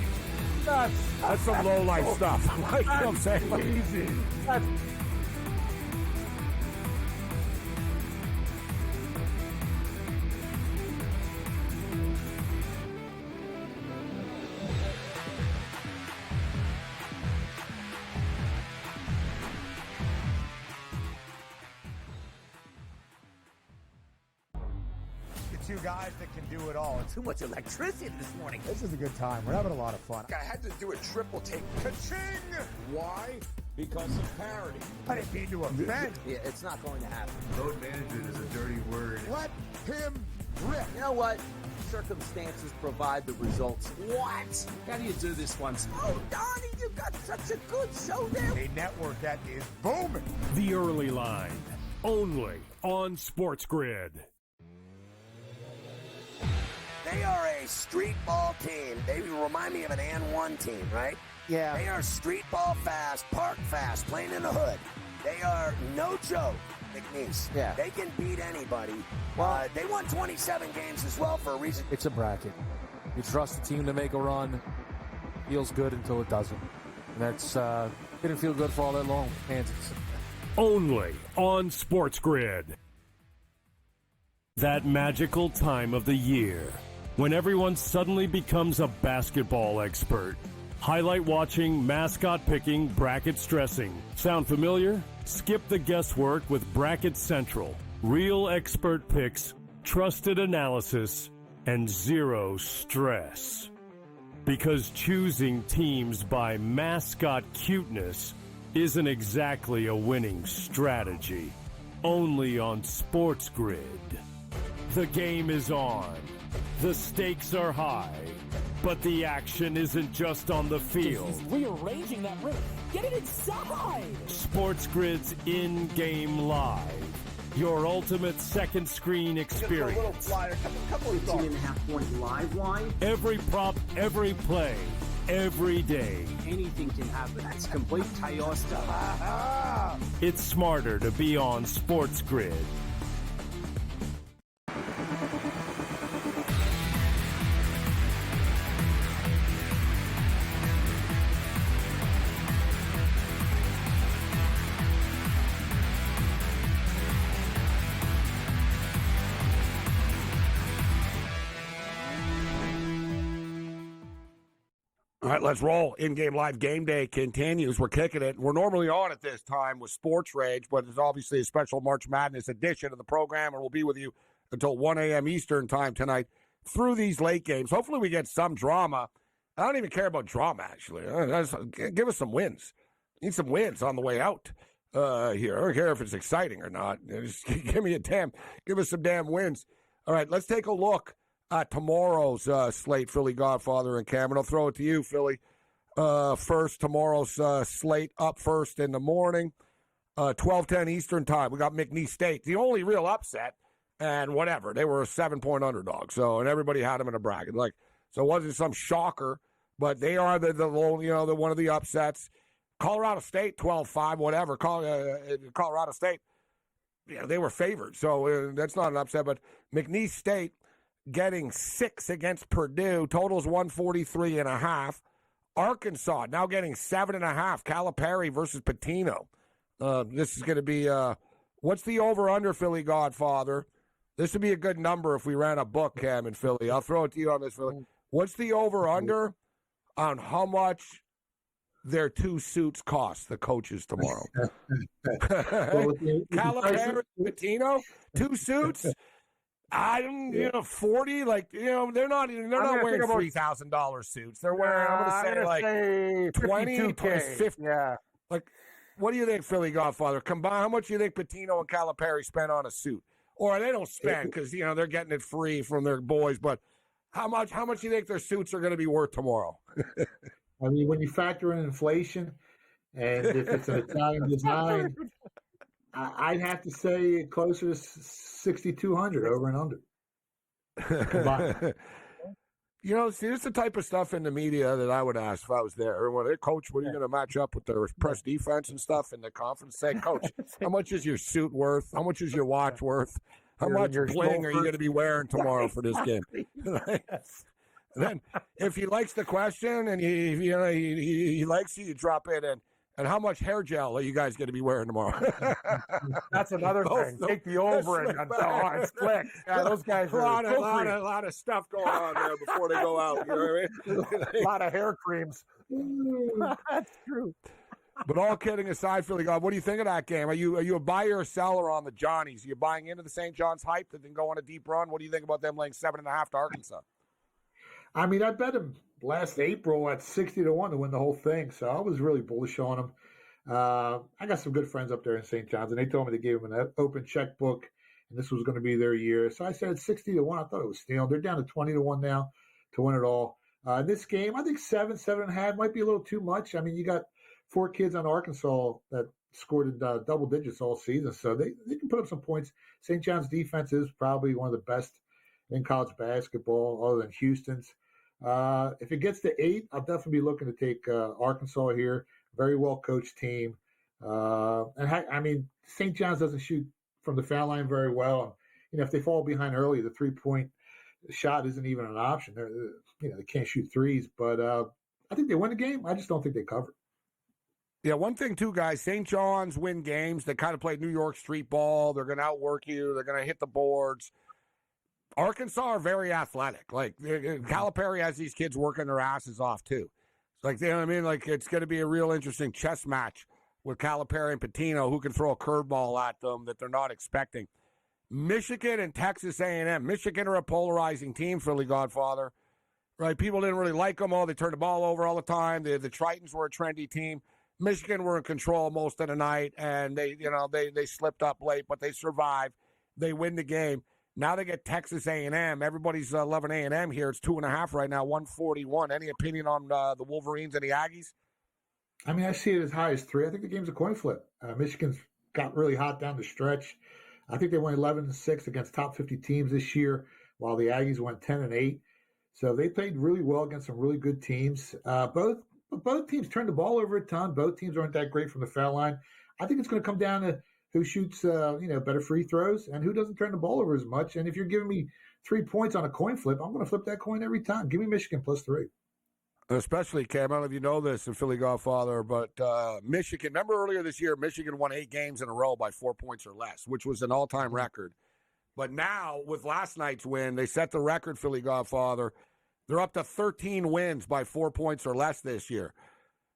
That's some low life stuff. Like, you know what I'm saying? Easy. Two guys that can do it all. Too much electricity this morning. This is a good time. We're having a lot of fun. I had to do a triple take. Ka-ching! Why? Because of parity. I didn't mean to offend. Yeah, it's not going to happen. Load management is a dirty word. Let him rip. You know what? Circumstances provide the results. What? How do you do this once? Oh, Donnie, you got such a good show there. A network that is booming. The Early Line, only on SportsGrid. They are a street ball team. They remind me of an and one team, right? Yeah. They are street ball fast, park fast, playing in the hood. They are no joke, McNeese. Yeah. They can beat anybody. They won 27 games as well for a reason. It's a bracket. You trust the team to make a run. Feels good until it doesn't. And that's didn't feel good for all that long. Kansas. Only on SportsGrid. That magical time of the year when everyone suddenly becomes a basketball expert. Highlight watching, mascot picking, bracket stressing. Sound familiar? Skip the guesswork with Bracket Central. Real expert picks, trusted analysis, and zero stress. Because choosing teams by mascot cuteness isn't exactly a winning strategy. Only on SportsGrid. The game is on. The stakes are high. But the action isn't just on the field. He's rearranging that rim. Get it inside! SportsGrid's in-game live. Your ultimate second screen experience. Couple 18.5-point live line. Every prop, every play, every day. Anything can happen. That's complete chaos. It's smarter to be on SportsGrid. All right, let's roll. In-game live game day continues. We're kicking it. We're normally on at this time with Sports Rage, but it's obviously a special March Madness edition of the program, and we'll be with you until 1 a.m. Eastern time tonight through these late games. Hopefully we get some drama. I don't even care about drama, actually. Give us some wins. Need some wins on the way out here. I don't care if it's exciting or not. Just give us some damn wins. All right, let's take a look. Tomorrow's slate, Philly Godfather and Cameron. I'll throw it to you, Philly. first. Tomorrow's slate up first in the morning, 12:10 Eastern time. We got McNeese State, the only real upset, and whatever. They were a 7-point underdog, and everybody had them in a bracket. So it wasn't some shocker, but they are the one of the upsets. Colorado State, 12-5, whatever. Colorado State, they were favored, so that's not an upset. But McNeese State getting 6 against Purdue, totals 143.5. Arkansas now getting 7.5. Calipari versus Pitino. This is going to be what's the over/under, Philly Godfather? This would be a good number if we ran a book, Cam, in Philly. I'll throw it to you on this, Philly. What's the over/under on how much their 2 suits cost the coaches tomorrow? Calipari, Pitino, 2 suits. 40. They're not wearing $3,000 suits. They're wearing. I'm going to say 20, 50. Yeah. What do you think, Philly Godfather? Combine, how much do you think Pitino and Calipari spend on a suit? Or they don't spend because they're getting it free from their boys. But how much do you think their suits are going to be worth tomorrow? I mean, when you factor in inflation, and if it's an Italian design, I'd have to say closer to 6,200 over and under. See, this is the type of stuff in the media that I would ask if I was there. When they coach, what are you going to match up with their press defense and stuff in the conference? Say, Coach, how much is your suit worth? How much is your watch worth? How much bling are you going to be wearing tomorrow for this game? Then, if he likes the question and he likes you, you drop it in. And how much hair gel are you guys going to be wearing tomorrow? That's another thing. Take the over and it's slick. Yeah, those guys a lot of stuff going on there before they go out. You know what I mean? A lot of hair creams. That's true. But all kidding aside, Philly God, what do you think of that game? Are you a buyer or seller on the Johnnies? Are you buying into the St. John's hype that then go on a deep run? What do you think about them laying 7.5 to Arkansas? I mean, I bet them last April at 60-1 to win the whole thing, so I was really bullish on them. I got some good friends up there in St. John's, and they told me to give them an open checkbook, and this was going to be their year. So I said 60-1. I thought it was stealing. They're down to 20-1 now to win it all. This game, I think 7.5 might be a little too much. I mean, you got 4 kids on Arkansas that scored in double digits all season, so they can put up some points. St. John's defense is probably one of the best in college basketball, other than Houston's. If it gets to 8, I'll definitely be looking to take Arkansas here. Very well coached team. I mean, St. John's doesn't shoot from the foul line very well. If they fall behind early, the 3-point shot isn't even an option. They can't shoot threes. But I think they win the game. I just don't think they cover. Yeah, one thing too, guys. St. John's win games. They kind of play New York street ball. They're going to outwork you. They're going to hit the boards. Arkansas are very athletic. Calipari has these kids working their asses off too. You know what I mean? It's going to be a real interesting chess match with Calipari and Pitino, who can throw a curveball at them that they're not expecting. Michigan and Texas A&M. Michigan are a polarizing team, Philly Godfather. Right? People didn't really like them. They turned the ball over all the time. The Tritons were a trendy team. Michigan were in control most of the night, and they slipped up late, but they survived. They win the game. Now they get Texas A&M. Everybody's loving A&M here. It's 2.5 right now, 141. Any opinion on the Wolverines and the Aggies? I mean, I see it as high as 3. I think the game's a coin flip. Michigan's got really hot down the stretch. I think they went 11-6 against top 50 teams this year, while the Aggies went 10-8. So they played really well against some really good teams. Both teams turned the ball over a ton. Both teams aren't that great from the foul line. I think it's going to come down to who shoots better free throws and who doesn't turn the ball over as much. And if you're giving me 3 points on a coin flip, I'm going to flip that coin every time. Give me Michigan +3. Especially, Cam, I don't know if you know this in Philly Godfather, but Michigan, remember earlier this year, Michigan won 8 games in a row by 4 points or less, which was an all-time record. But now, with last night's win, they set the record, Philly Godfather. They're up to 13 wins by 4 points or less this year,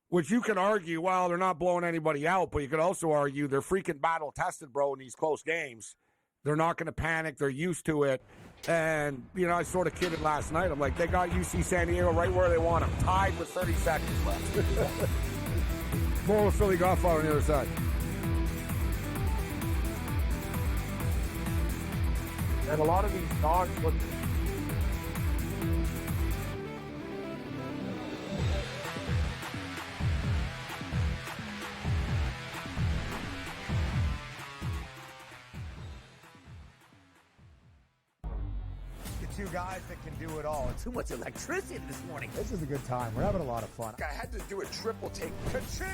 which you can argue, well, they're not blowing anybody out, but you could also argue they're freaking battle-tested, bro, in these close games. They're not going to panic. They're used to it. And, I sort of kidded last night. I'm like, they got UC San Diego right where they want them, tied with 30 seconds left. More with Philly Godfather on the other side. And a lot of these dogs look... two guys that can do it all. Too much electricity this morning. This is a good time. We're having a lot of fun. I had to do a triple take. Ka-ching!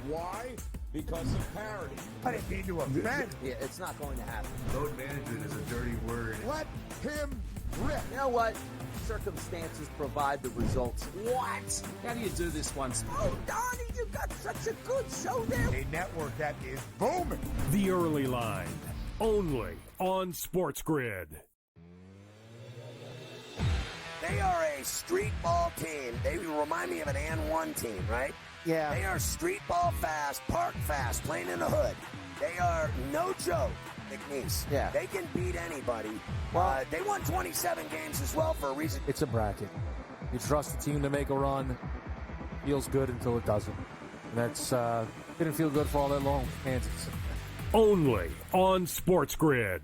Why? Because of parity. I didn't mean to offend. Yeah, it's not going to happen. Load management is a dirty word. Let him rip. You know what? Circumstances provide the results. What? How do you do this one? Oh, Donnie, you got such a good show there. A network that is booming. The Early Line, only on SportsGrid. They are a street ball team. They remind me of an N1 team, right? Yeah. They are street ball fast, park fast, playing in the hood. They are no joke, McNeese. Yeah. They can beat anybody. They won 27 games as well for a reason. It's a bracket. You trust the team to make a run. Feels good until it doesn't. And that's didn't feel good for all that long. Kansas. Only on SportsGrid.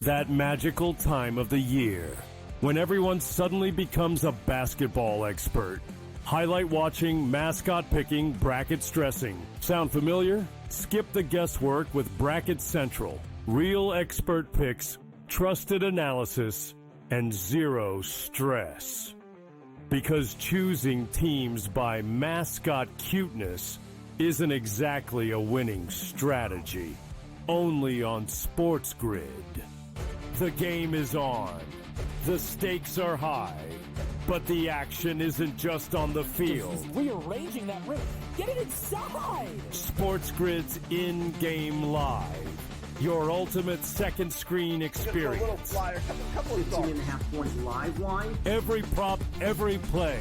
That magical time of the year when everyone suddenly becomes a basketball expert. Highlight watching, mascot picking, bracket stressing. Sound familiar? Skip the guesswork with Bracket Central. Real expert picks, trusted analysis, and zero stress. Because choosing teams by mascot cuteness isn't exactly a winning strategy. Only on SportsGrid. The game is on. The stakes are high. But the action isn't just on the field. He's rearranging that rim. Get it inside! SportsGrid's in-game live. Your ultimate second screen experience. A little flyer, couple of 18.5 point live line. Every prop, every play,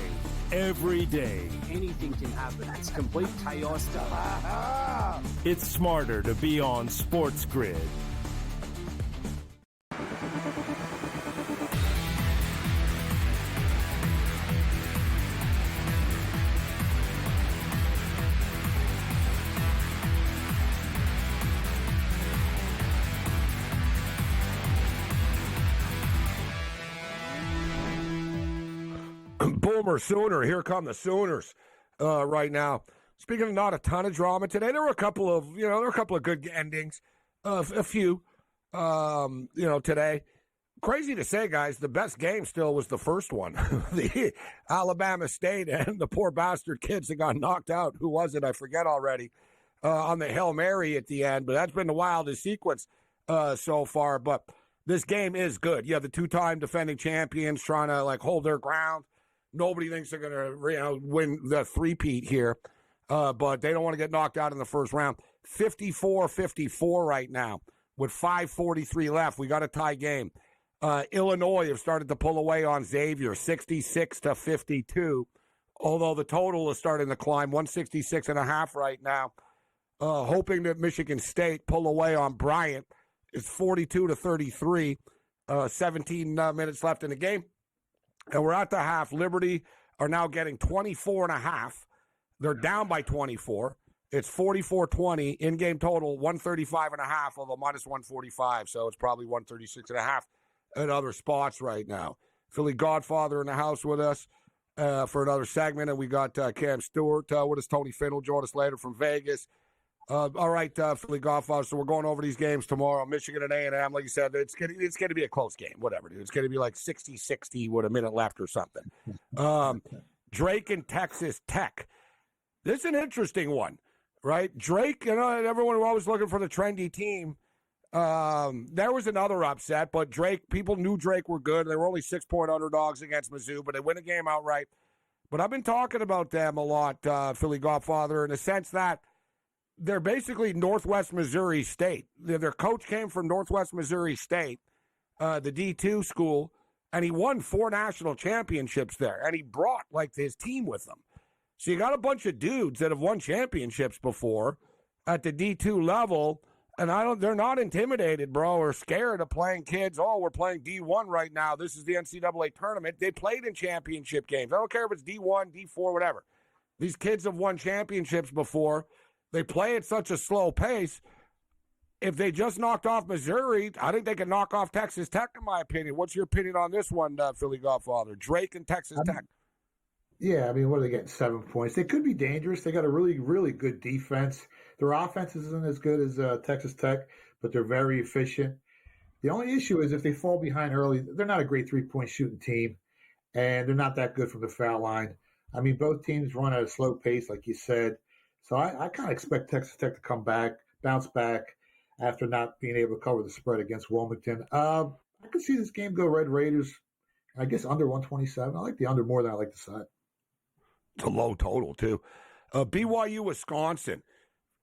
every day. Anything can happen. That's complete chaos. It's smarter to be on SportsGrid. Boomer Sooner. Here come the Sooners right now. Speaking of not a ton of drama today, there were a couple of good endings, a few, today. Crazy to say, guys, the best game still was the first one, the Alabama State and the poor bastard kids that got knocked out. Who was it? I forget already. On the Hail Mary at the end, but that's been the wildest sequence so far. But this game is good. You have the two-time defending champions trying to hold their ground. Nobody thinks they're going to win the three-peat here, but they don't want to get knocked out in the first round. 54-54 right now with 5:43 left. We got a tie game. Illinois have started to pull away on Xavier, 66-52, although the total is starting to climb, 166.5 right now. Hoping that Michigan State pull away on Bryant. It's 42-33, 17 minutes left in the game. And we're at the half. Liberty are now getting 24.5. They're down by 24. It's 44-20. In-game total, 135.5, although minus 145. So it's probably 136.5 at other spots right now. Philly Godfather in the house with us for another segment. And we got Cam Stewart with us. Tony Finn will join us later from Vegas. All right, Philly Godfather. So we're going over these games tomorrow. Michigan and A&M, like you said, it's gonna be a close game. Whatever, dude. It's gonna be like 60-60 with a minute left or something. Drake and Texas Tech. This is an interesting one, right? Drake, everyone was always looking for the trendy team. There was another upset, but Drake, people knew Drake were good. They were only 6-point underdogs against Mizzou, but they win a game outright. But I've been talking about them a lot, Philly Godfather, in the sense that they're basically Northwest Missouri State. Their coach came from Northwest Missouri State, the D2 school, and he won 4 national championships there, and he brought his team with him. So you got a bunch of dudes that have won championships before at the D2 level, and they're not intimidated, bro, or scared of playing kids. Oh, we're playing D1 right now. This is the NCAA tournament. They played in championship games. I don't care if it's D1, D4, whatever. These kids have won championships before. They play at such a slow pace. If they just knocked off Missouri, I think they can knock off Texas Tech, in my opinion. What's your opinion on this one, Philly Godfather? Drake and Texas Tech. Yeah, I mean, what are they getting? 7 points. They could be dangerous. They got a really, really good defense. Their offense isn't as good as Texas Tech, but they're very efficient. The only issue is if they fall behind early, they're not a great three-point shooting team, and they're not that good from the foul line. I mean, both teams run at a slow pace, like you said. So I kind of expect Texas Tech to come back, bounce back after not being able to cover the spread against Wilmington. I could see this game go Red Raiders. I guess under 127. I like the under more than I like the side. It's a low total too. BYU Wisconsin,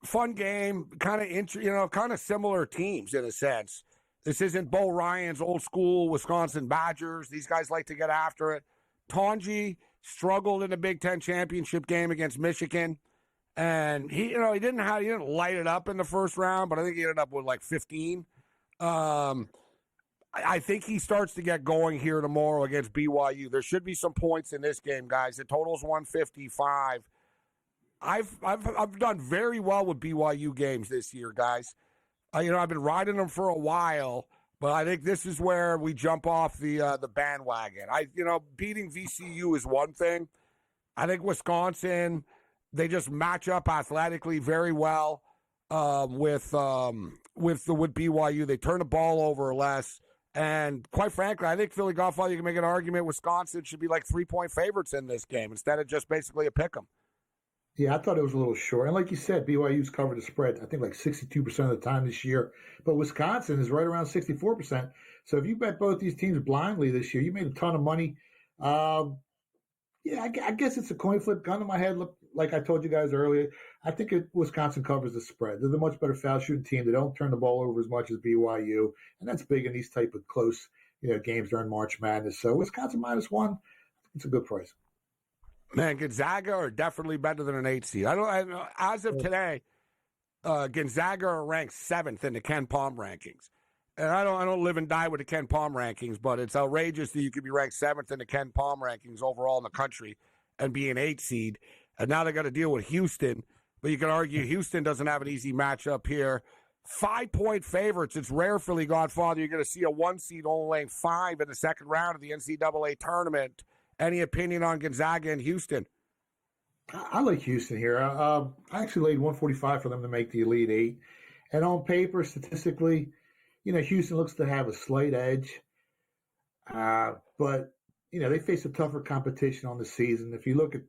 fun game, kind of kind of similar teams in a sense. This isn't Bo Ryan's old school Wisconsin Badgers. These guys like to get after it. Tonji struggled in the Big Ten championship game against Michigan, and he didn't light it up in the first round, but I think he ended up with like 15. I think he starts to get going here tomorrow against BYU. There should be some points in this game, guys. The total's 155. I've done very well with BYU games this year, guys. I've been riding them for a while, but I think this is where we jump off the bandwagon. Beating VCU is one thing. I think Wisconsin, they just match up athletically very well with BYU. They turn the ball over less. And quite frankly, I think Philly Godfather, you can make an argument Wisconsin should be like 3-point favorites in this game instead of just basically a pick 'em. Yeah, I thought it was a little short. And like you said, BYU's covered the spread, I think like 62% of the time this year. But Wisconsin is right around 64%. So if you bet both these teams blindly this year, you made a ton of money. I guess it's a coin flip. Gun to my head, look, like I told you guys earlier, I think Wisconsin covers the spread. They're the much better foul shooting team. They don't turn the ball over as much as BYU, and that's big in these type of close games during March Madness. So Wisconsin -1, it's a good price. Man, Gonzaga are definitely better than an 8 seed. As of today, Gonzaga are ranked 7th in the Ken Palm rankings. And I don't live and die with the Ken Palm rankings, but it's outrageous that you could be ranked 7th in the Ken Palm rankings overall in the country and be an 8 seed. And now they got to deal with Houston. But you can argue Houston doesn't have an easy matchup here. 5-point favorites. It's rare, Philly Godfather. You're going to see a 1 seed only laying 5 in the second round of the NCAA tournament. Any opinion on Gonzaga and Houston? I like Houston here. I actually laid 145 for them to make the Elite Eight. And on paper, statistically, Houston looks to have a slight edge. But, they face a tougher competition on the season. If you look at,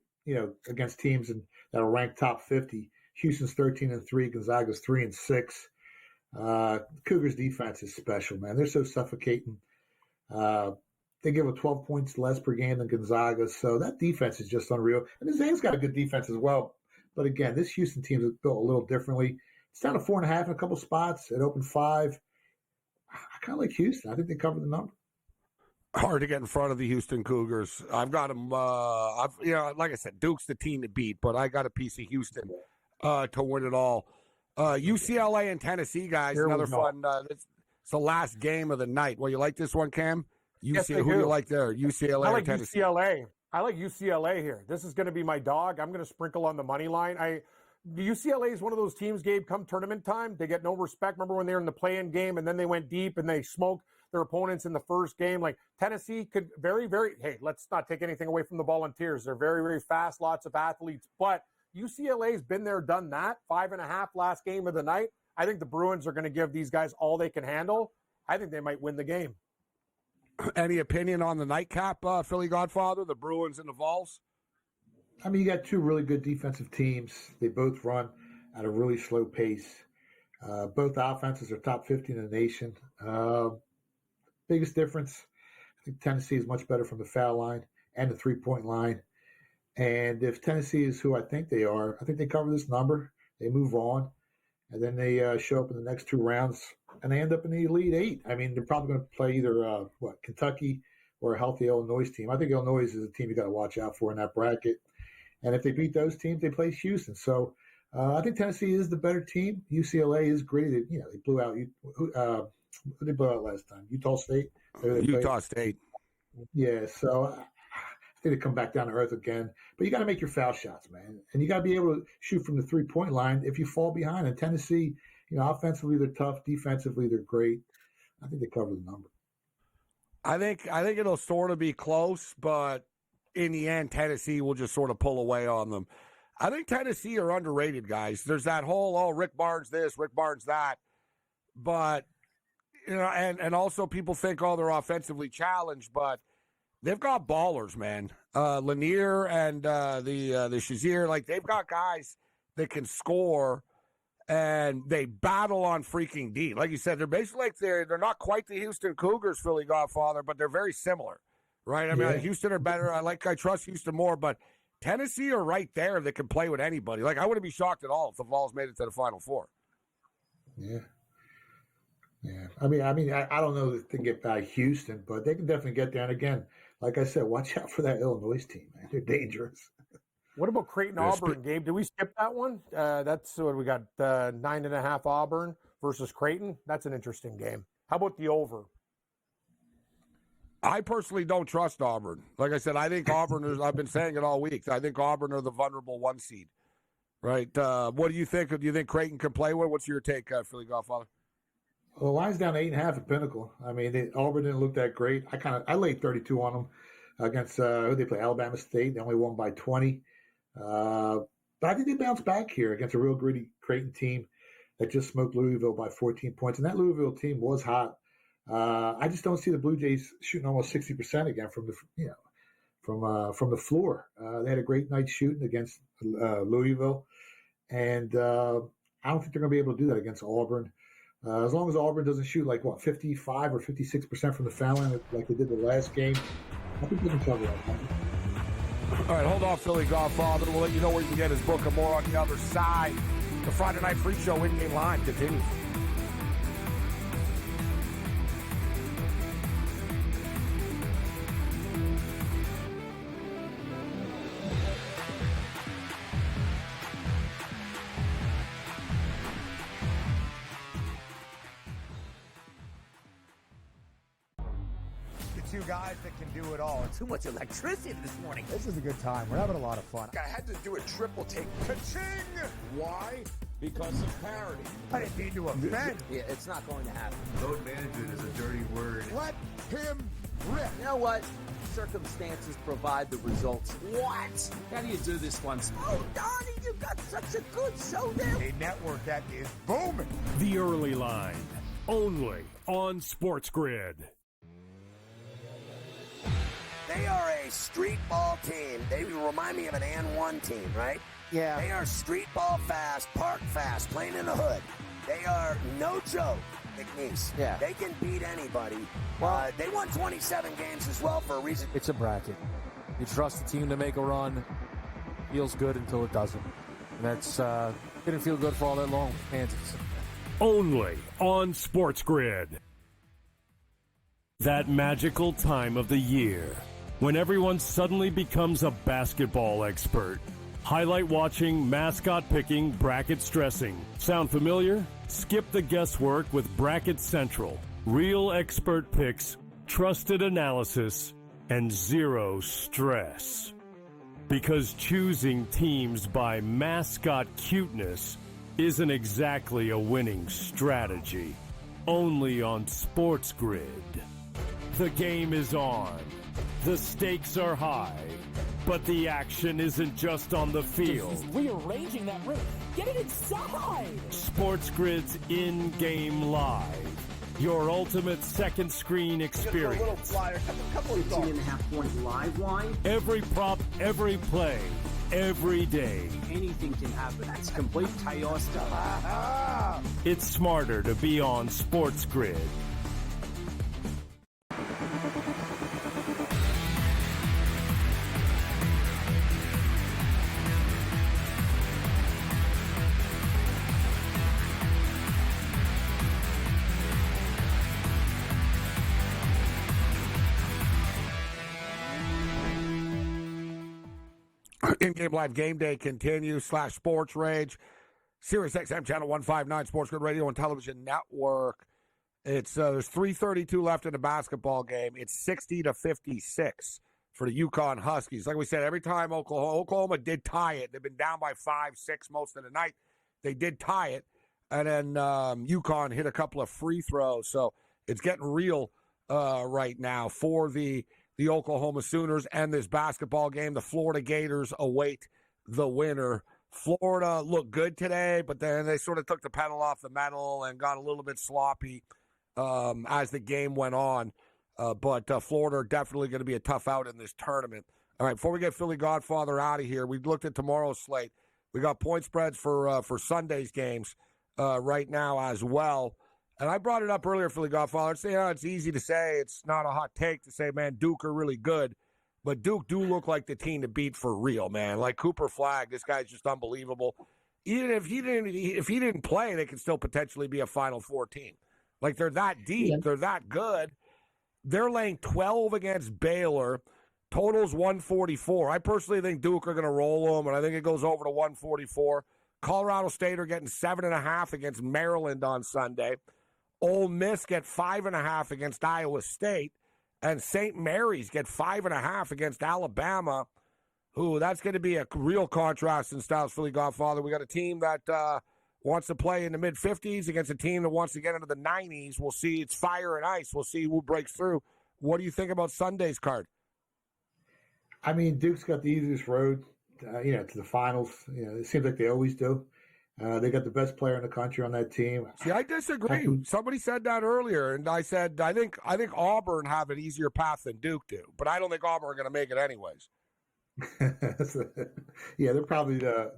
against teams that are ranked top 50, Houston's 13-3, Gonzaga's 3-6. Cougars' defense is special, man. They're so suffocating. They give up 12 points less per game than Gonzaga, so that defense is just unreal. And Gonzaga's got a good defense as well. But again, this Houston team is built a little differently. It's down to 4.5 in a couple spots. It opened 5. I kind of like Houston. I think they covered the number. Hard to get in front of the Houston Cougars. I've got them. Like I said, Duke's the team to beat, but I got a piece of Houston to win it all. UCLA and Tennessee, guys. Here another fun. It's the last game of the night. Well, you like this one, Cam? Yes, who do you like there? UCLA I or like Tennessee? UCLA. I like UCLA here. This is going to be my dog. I'm going to sprinkle on the money line. UCLA is one of those teams, Gabe, come tournament time, they get no respect. Remember when they were in the play-in game and then they went deep and they smoked their opponents in the first game? Like Tennessee could hey, let's not take anything away from the Volunteers. They're very, very fast, lots of athletes. But UCLA's been there, done that. 5.5 last game of the night. I think the Bruins are going to give these guys all they can handle. I think they might win the game. Any opinion on the nightcap, Philly Godfather, the Bruins and the Vols? I mean, you got two really good defensive teams. They both run at a really slow pace. Both offenses are top 50 in the nation. Biggest difference, I think Tennessee is much better from the foul line and the three-point line. And if Tennessee is who I think they are, I think they cover this number. They move on, and then they show up in the next 2 rounds, and they end up in the Elite Eight. I mean, they're probably going to play either Kentucky or a healthy Illinois team. I think Illinois is a team you got to watch out for in that bracket. And if they beat those teams, they play Houston. So I think Tennessee is the better team. UCLA is gritty. They blew out. Who did they blow out last time? Utah State. Utah State. Yeah. So I think they come back down to earth again. But you got to make your foul shots, man, and you got to be able to shoot from the 3-point line if you fall behind. And Tennessee, offensively they're tough, defensively they're great. I think they cover the number. I think it'll sort of be close, but in the end, Tennessee will just sort of pull away on them. I think Tennessee are underrated, guys. There's that whole, Rick Barnes this, Rick Barnes that. But and also people think, oh, they're offensively challenged, but they've got ballers, man. Lanier and the Shazier, like they've got guys that can score, and they battle on freaking D. Like you said, they're basically like they're not quite the Houston Cougars, Philly Godfather, but they're very similar, right? I mean, Houston are better. I trust Houston more, but Tennessee are right there that can play with anybody. Like I wouldn't be shocked at all if the Vols made it to the Final Four. Yeah. Yeah. I mean, I don't know if they can get by Houston, but they can definitely get there. And again, like I said, watch out for that Illinois team, man. They're dangerous. What about Creighton Auburn, Gabe? Did we skip that one? That's what we got, 9.5 Auburn versus Creighton. That's an interesting game. How about the over? I personally don't trust Auburn. Like I said, I think Auburn is, I've been saying it all week, I think Auburn are the vulnerable one seed, right? What do you think? Do you think Creighton can play with? What's your take, Philly Godfather? Well, the line's down 8.5 at Pinnacle. I mean, Auburn didn't look that great. I laid 32 on them against who they play, Alabama State. They only won by 20. But I think they bounced back here against a real gritty Creighton team that just smoked Louisville by 14 points. And that Louisville team was hot. I just don't see the Blue Jays shooting almost 60% again from the floor. They had a great night shooting against Louisville, and I don't think they're going to be able to do that against Auburn. As long as Auburn doesn't shoot 55 or 56% from the foul line like they did the last game, I think they can cover that. All right, hold on, Philly Godfather. We'll let you know where you can get his book and more on the other side. The Friday Night Freak Show in-game line continues. Two guys that can do it all. Too much electricity this morning. This is a good time. We're having a lot of fun. I had to do a triple take. Ka-ching! Why? Because of parity. I didn't mean to offend. Yeah, it's not going to happen. Load management is a dirty word. Let him rip. You know what? Circumstances provide the results. What? How do you do this once? Oh, Donnie, you got such a good show there. A network that is booming. The Early Line, only on SportsGrid. They are a street ball team. They remind me of an N1 team, right? Yeah. They are street ball fast, park fast, playing in the hood. They are no joke, McNeese. Yeah. They can beat anybody. They won 27 games as well for a reason. It's a bracket. You trust the team to make a run. Feels good until it doesn't. And that's didn't feel good for all that long. Kansas. Only on SportsGrid. That magical time of the year when everyone suddenly becomes a basketball expert. Highlight watching, mascot picking, bracket stressing. Sound familiar? Skip the guesswork with Bracket Central. Real expert picks, trusted analysis, and zero stress. Because choosing teams by mascot cuteness isn't exactly a winning strategy. Only on SportsGrid. The game is on. The stakes are high. But the action isn't just on the field. Rearranging that rim. Get it inside! SportsGrid's in-game live. Your ultimate second screen experience. A little flyer, couple of 15.5-point live line. Every prop, every play, every day. Anything can happen. That's complete chaos. It's smarter to be on SportsGrid. In-game live game day continues / Sports Rage. Sirius XM channel 159, SportsGrid Radio and Television Network. It's there's 3:32 left in the basketball game. It's 60-56 for the UConn Huskies. Like we said, every time Oklahoma did tie it, they've been down by 5, 6 most of the night. They did tie it, and then UConn hit a couple of free throws. So it's getting real right now for the Oklahoma Sooners and this basketball game. The Florida Gators await the winner. Florida looked good today, but then they sort of took the pedal off the metal and got a little bit sloppy as the game went on. But Florida are definitely going to be a tough out in this tournament. All right, before we get Philly Godfather out of here, we looked at tomorrow's slate. We got point spreads for Sunday's games right now as well. And I brought it up earlier, Philly Godfather. It's easy to say. It's not a hot take to say, man, Duke are really good. But Duke do look like the team to beat for real, man. Like Cooper Flagg, this guy's just unbelievable. Even if he didn't play, they could still potentially be a Final Four team. Like, they're that deep. They're that good. They're laying 12 against Baylor. Total's 144. I personally think Duke are going to roll them, and I think it goes over to 144. Colorado State are getting 7.5 against Maryland on Sunday. Ole Miss get 5.5 against Iowa State. And St. Mary's get 5.5 against Alabama. Ooh, that's going to be a real contrast in styles, Philly Godfather. We got a team that wants to play in the mid-50s against a team that wants to get into the 90s. We'll see. It's fire and ice. We'll see who breaks through. What do you think about Sunday's card? I mean, Duke's got the easiest road, to the finals. It seems like they always do. They got the best player in the country on that team. See, I disagree. Somebody said that earlier, and I said I think Auburn have an easier path than Duke do, but I don't think Auburn are going to make it anyways. Yeah, they're probably the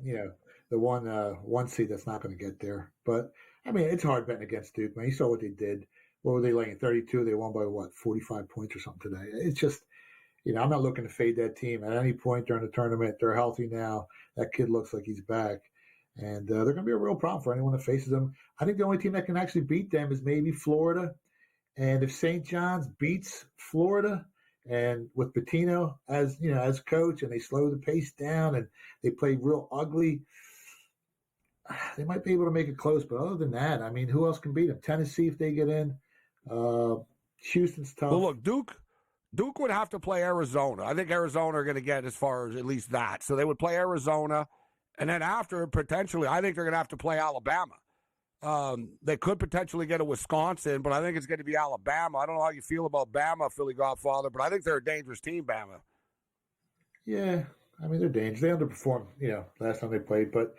one seed that's not going to get there. But I mean, it's hard betting against Duke, man. You saw what they did. What were they laying? 32. They won by 45 points or something today. It's just, I'm not looking to fade that team at any point during the tournament. They're healthy now. That kid looks like he's back. And they're going to be a real problem for anyone that faces them. I think the only team that can actually beat them is maybe Florida. And if St. John's beats Florida, and with Pitino as coach, and they slow the pace down and they play real ugly, they might be able to make it close. But other than that, I mean, who else can beat them? Tennessee, if they get in. Houston's tough. Well, look, Duke would have to play Arizona. I think Arizona are going to get as far as at least that. So they would play Arizona. And then after, potentially, I think they're going to have to play Alabama. They could potentially get a Wisconsin, but I think it's going to be Alabama. I don't know how you feel about Bama, Philly Godfather, but I think they're a dangerous team, Bama. Yeah, I mean, they're dangerous. They underperformed, last time they played, but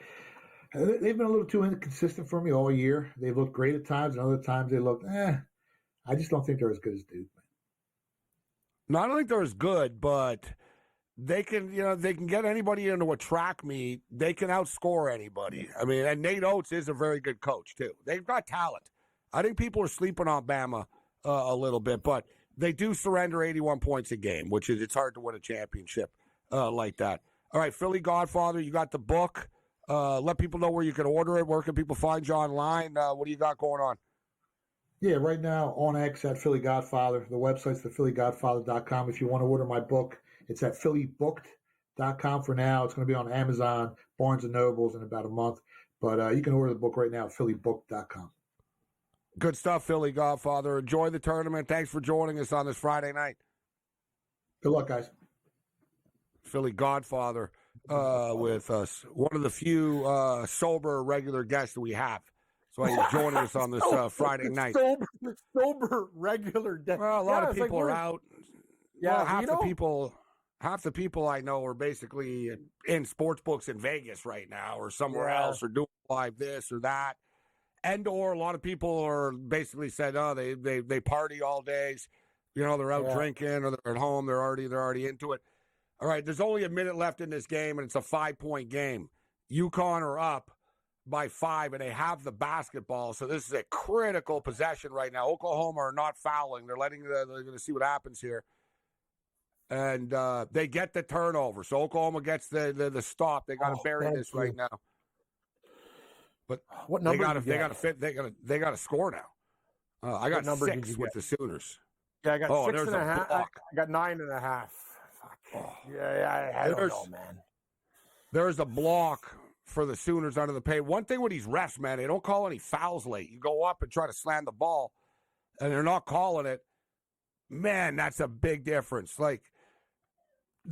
they've been a little too inconsistent for me all year. They've looked great at times, and other times they look, I just don't think they're as good as Duke. No, I don't think they're as good, but they can, they can get anybody into a track meet. They can outscore anybody. I mean, and Nate Oates is a very good coach, too. They've got talent. I think people are sleeping on Bama a little bit, but they do surrender 81 points a game, which is, it's hard to win a championship like that. All right, Philly Godfather, you got the book. Let people know where you can order it. Where can people find you online? What do you got going on? Yeah, right now on X at Philly Godfather. The website's thephillygodfather.com. If you want to order my book, it's at phillybooked.com for now. It's going to be on Amazon, Barnes & Nobles in about a month. But you can order the book right now at phillybooked.com. Good stuff, Philly Godfather. Enjoy the tournament. Thanks for joining us on this Friday night. Good luck, guys. Philly Godfather with us. One of the few sober regular guests that we have. So he's joining us on this Friday night. Sober regular guest. Well, a lot of people are out. Yeah, well, half the people I know are basically in sports books in Vegas right now or somewhere else or doing live this or that. And or a lot of people are basically said, they party all days. They're out drinking or they're at home. They're already into it. All right, there's only a minute left in this game, and it's a 5-point game. UConn are up by 5, and they have the basketball. So this is a critical possession right now. Oklahoma are not fouling. They're going to see what happens here. And they get the turnover. So Oklahoma gets the stop. They got to bury this right now. But what number they got to score now. I got 6 with the Sooners. Yeah, I got 6.5. I got 9.5. Fuck. Oh. Yeah, I don't know, man. There's a block for the Sooners under the paint. One thing with these refs, man, they don't call any fouls late. You go up and try to slam the ball, and they're not calling it. Man, that's a big difference. Like,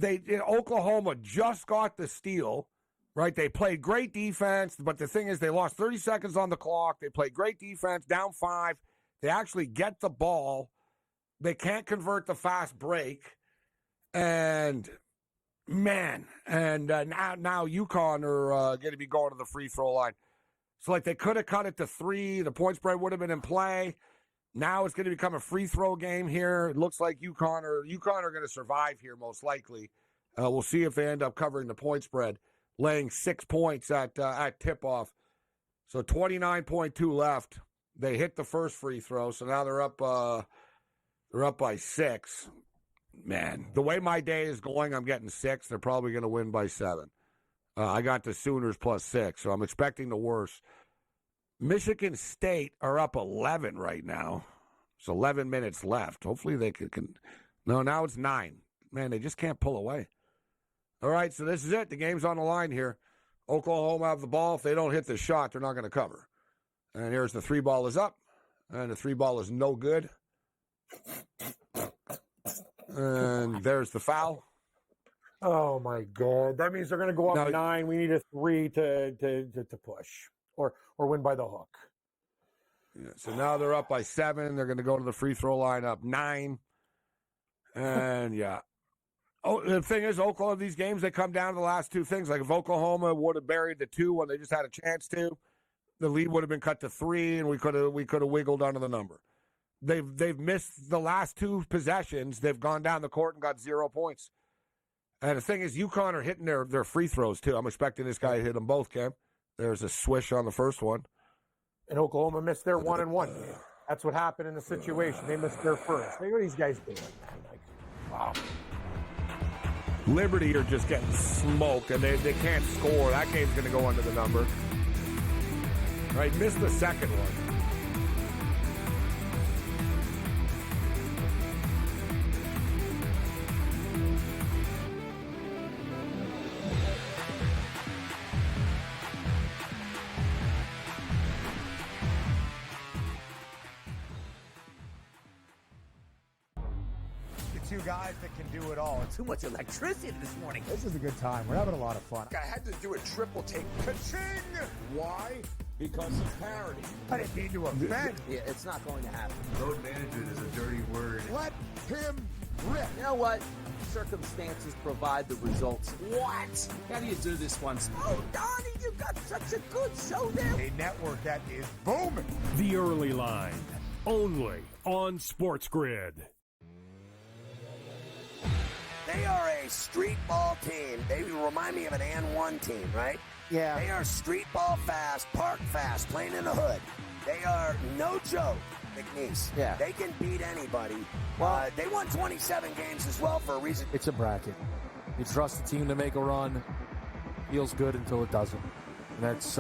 Oklahoma just got the steal, right? They played great defense, but the thing is they lost 30 seconds on the clock. They played great defense, down 5. They actually get the ball. They can't convert the fast break. And, man, now UConn are going to be going to the free throw line. So, like, they could have cut it to 3. The point spread would have been in play. Now it's going to become a free throw game here. It looks like UConn are going to survive here most likely. We'll see if they end up covering the point spread, laying 6 points at tip-off. So 29.2 left. They hit the first free throw, so now they're up by 6. Man, the way my day is going, I'm getting 6. They're probably going to win by 7. I got the Sooners plus 6, so I'm expecting the worst. Michigan State are up 11 right now. It's 11 minutes left. Hopefully they can. No, now it's 9. Man, they just can't pull away. All right, so this is it. The game's on the line here. Oklahoma have the ball. If they don't hit the shot, they're not going to cover. And here's the 3 ball is up, and the 3 ball is no good. And there's the foul. Oh my God! That means they're going to go up 9. We need a 3 to push or win by the hook. Yeah, so now they're up by 7. They're going to go to the free throw line up 9. And yeah. Oh, the thing is, Oklahoma, these games, they come down to the last 2 things. Like if Oklahoma would have buried the 2 when they just had a chance to, the lead would have been cut to 3, and we could have wiggled under the number. They've missed the last 2 possessions. They've gone down the court and got 0 points. And the thing is, UConn are hitting their free throws too. I'm expecting this guy to hit them both, Cam. There's a swish on the first one. And Oklahoma missed their 1-1. That's what happened in the situation. They missed their first. What are these guys doing? Wow. Liberty are just getting smoked, and they can't score. That game's going to go under the number. Right, missed the second one. Two guys that can do it all. Too much electricity this morning. This is a good time. We're having a lot of fun. I had to do a triple take. Ka-ching! Why? Because of parity. I didn't mean to offend. Yeah, it's not going to happen. Load management is a dirty word. Let him rip. You know what? Circumstances provide the results. What? How do you do this one? Oh, Donnie, you got such a good show there. A network that is booming. The Early Line, only on SportsGrid. They are a street ball team. They remind me of an N1 team, right? Yeah. They are street ball fast, park fast, playing in the hood. They are no joke, McNeese. Yeah. They can beat anybody. They won 27 games as well for a reason. It's a bracket. You trust the team to make a run. Feels good until it doesn't. And that's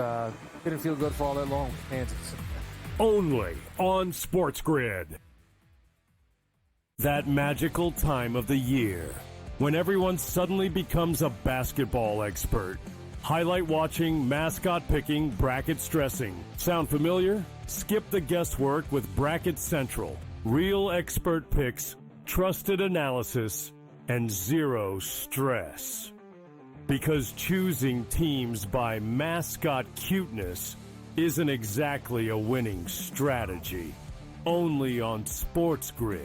didn't feel good for all that long. Kansas. Only on SportsGrid. That magical time of the year when everyone suddenly becomes a basketball expert. Highlight watching, mascot picking, bracket stressing. Sound familiar? Skip the guesswork with Bracket Central. Real expert picks, trusted analysis, and zero stress. Because choosing teams by mascot cuteness isn't exactly a winning strategy. Only on SportsGrid.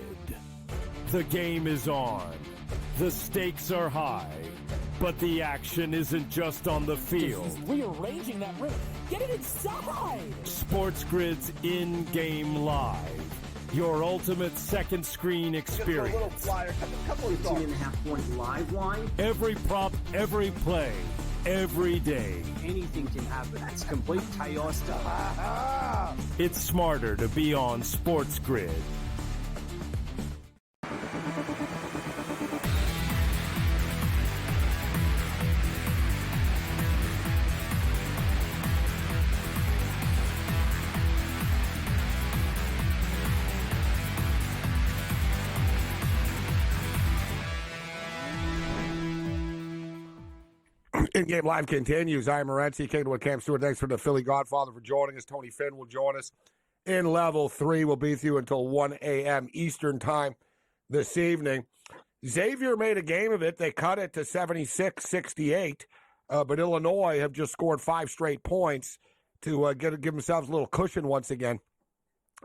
The game is on. The stakes are high. But the action isn't just on the field. He's rearranging that rim. Get it inside! SportsGrid's in-game live. Your ultimate second screen experience. A little flyer, a couple of 18.5 point live line. Every prop, every play, every day. Anything can happen. That's complete chaos. It's smarter to be on SportsGrid. In-game live continues. I am Morency, King with Cam Stewart. Thanks for the Philly Godfather for joining us. Tony Finn will join us in Level 3. We'll be with you until 1 a.m. Eastern Time this evening. Xavier made a game of it. They cut it to 76-68, but Illinois have just scored 5 straight points to give themselves a little cushion once again.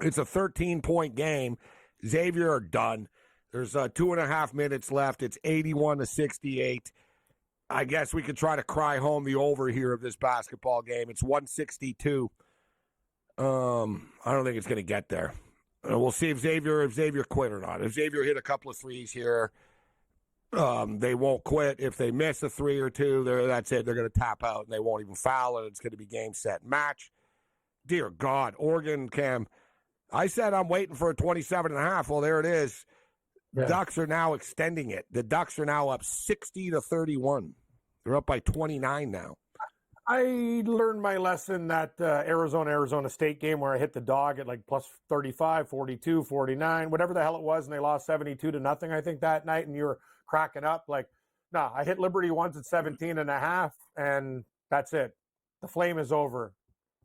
It's a 13-point game. Xavier are done. There's 2.5 minutes left. It's 81-68. I guess we could try to cry home the over here of this basketball game. It's 162. I don't think it's going to get there. We'll see if Xavier quit or not. If Xavier hit a couple of threes here, they won't quit. If they miss a 3 or 2, that's it. They're going to tap out, and they won't even foul, and it's going to be game, set, match. Dear God, Oregon, Cam, I said I'm waiting for a 27.5. Well, there it is. Yeah. Ducks are now extending it. The Ducks are now up 60-31. They're up by 29 now. I learned my lesson that Arizona State game where I hit the dog at like plus 35, 42, 49, whatever the hell it was, and they lost 72-0, I think, that night, and you were cracking up. Like, no, I hit Liberty once at 17.5, and that's it. The flame is over.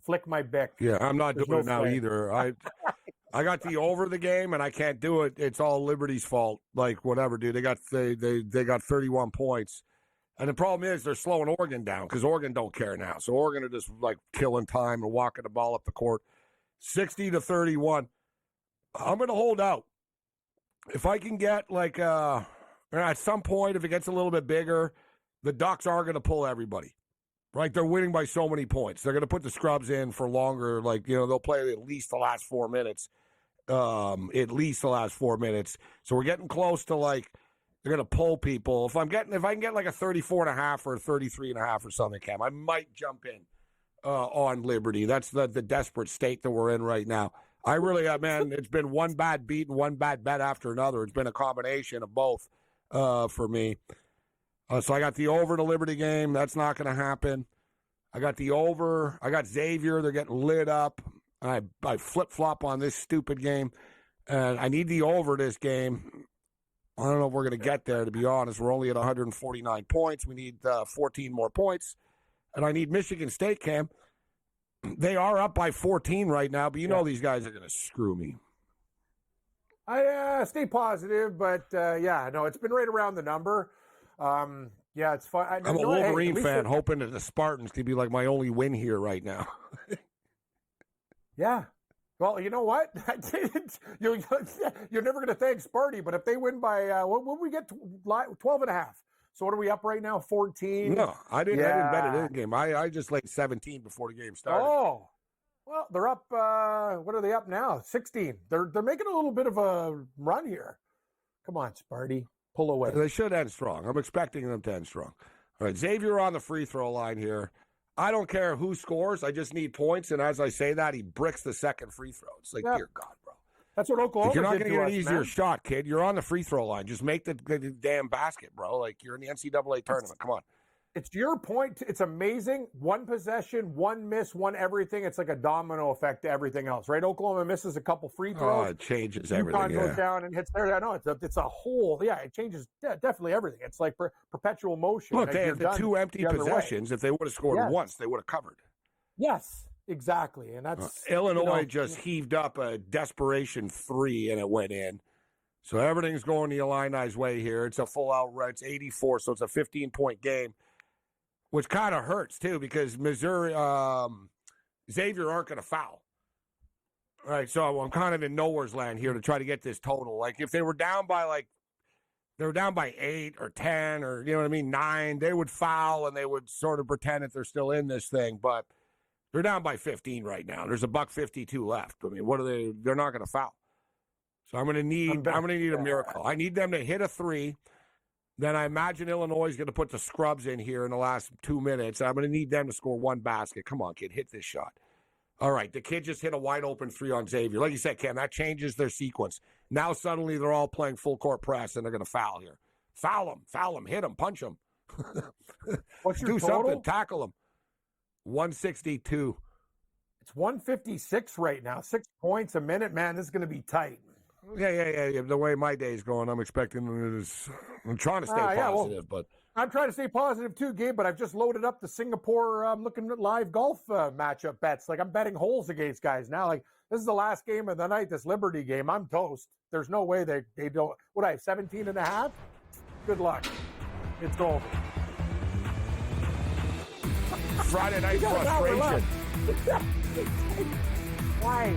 Flick my bick. Yeah, I'm not doing it now either. I got the over the game, and I can't do it. It's all Liberty's fault. Like, whatever, dude. They got 31 points. And the problem is they're slowing Oregon down because Oregon don't care now. So Oregon are just like killing time and walking the ball up the court. 60-31. I'm going to hold out. If I can get like at some point, if it gets a little bit bigger, the Ducks are going to pull everybody. Right? They're winning by so many points. They're going to put the scrubs in for longer. Like, they'll play at least the last 4 minutes. At least the last 4 minutes. So we're getting close to like, they're going to pull people. If I can get like a 34.5 or a 33.5 or something, Cam, I might jump in on Liberty. That's the desperate state that we're in right now. I really, man, it's been one bad beat and one bad bet after another. It's been a combination of both for me. So I got the over the Liberty game. That's not going to happen. I got the over. I got Xavier. They're getting lit up. I flip-flop on this stupid game. And I need the over this game. I don't know if we're going to get there, to be honest. We're only at 149 points. We need 14 more points. And I need Michigan State, Cam. They are up by 14 right now, but you know these guys are going to screw me. I stay positive, but it's been right around the number. It's fun. I'm a Wolverine fan, hoping that the Spartans could be like my only win here right now. Yeah. Well, you know what? You're never going to thank Sparty, but if they win by, what we get, 12.5. So what are we up right now, 14? No, I didn't bet it in the game. I just laid 17 before the game started. Oh, well, they're up, what are they up now? 16. They're making a little bit of a run here. Come on, Sparty. Pull away. They should end strong. I'm expecting them to end strong. All right, Xavier on the free throw line here. I don't care who scores. I just need points. And as I say that, he bricks the second free throw. It's like, dear God, bro. That's what Oklahoma did. You're not going to get an easier man. shot, kid. You're on the free throw line. Just make the damn basket, bro. Like, you're in the NCAA tournament. Come on. It's your point. It's amazing. One possession, one miss, one everything. It's like a domino effect to everything else, right? Oklahoma misses a couple free throws. Oh, it changes everything. UConn goes down and hits there. I know it's a whole. Yeah, it changes definitely everything. It's like perpetual motion. Look, they had the two empty possessions. If they would have scored once, they would have covered. Yes, exactly. And that's Illinois just heaved up a desperation 3 and it went in. So everything's going the Illini's way here. It's a full out. It's 84, so it's a 15-point game. Which kind of hurts, too, because Missouri, Xavier aren't going to foul. All right, so I'm kind of in nowhere's land here to try to get this total. Like, if they were down by, 8 or 10 or, 9, they would foul and they would sort of pretend that they're still in this thing. But they're down by 15 right now. There's $1.52 left. I mean, what are they? They're not going to foul. So I'm going to need a miracle. I need them to hit a 3. Then I imagine Illinois is going to put the scrubs in here in the last 2 minutes. I'm going to need them to score one basket. Come on, kid, hit this shot. All right, the kid just hit a wide-open 3 on Xavier. Like you said, Cam, that changes their sequence. Now suddenly they're all playing full-court press, and they're going to foul here. Foul them, hit them, punch them. What's your Do total? something, tackle them. 162. It's 156 right now. 6 points a minute, man. This is going to be tight. Yeah. The way my day's going, I'm expecting I'm trying to stay positive, but I'm trying to stay positive too, Gabe. But I've just loaded up the Singapore. I'm looking at live golf matchup bets. Like I'm betting holes against guys now. Like this is the last game of the night. This Liberty game. I'm toast. There's no way they don't. What I have 17.5. Good luck. It's over. Friday night frustration. Why?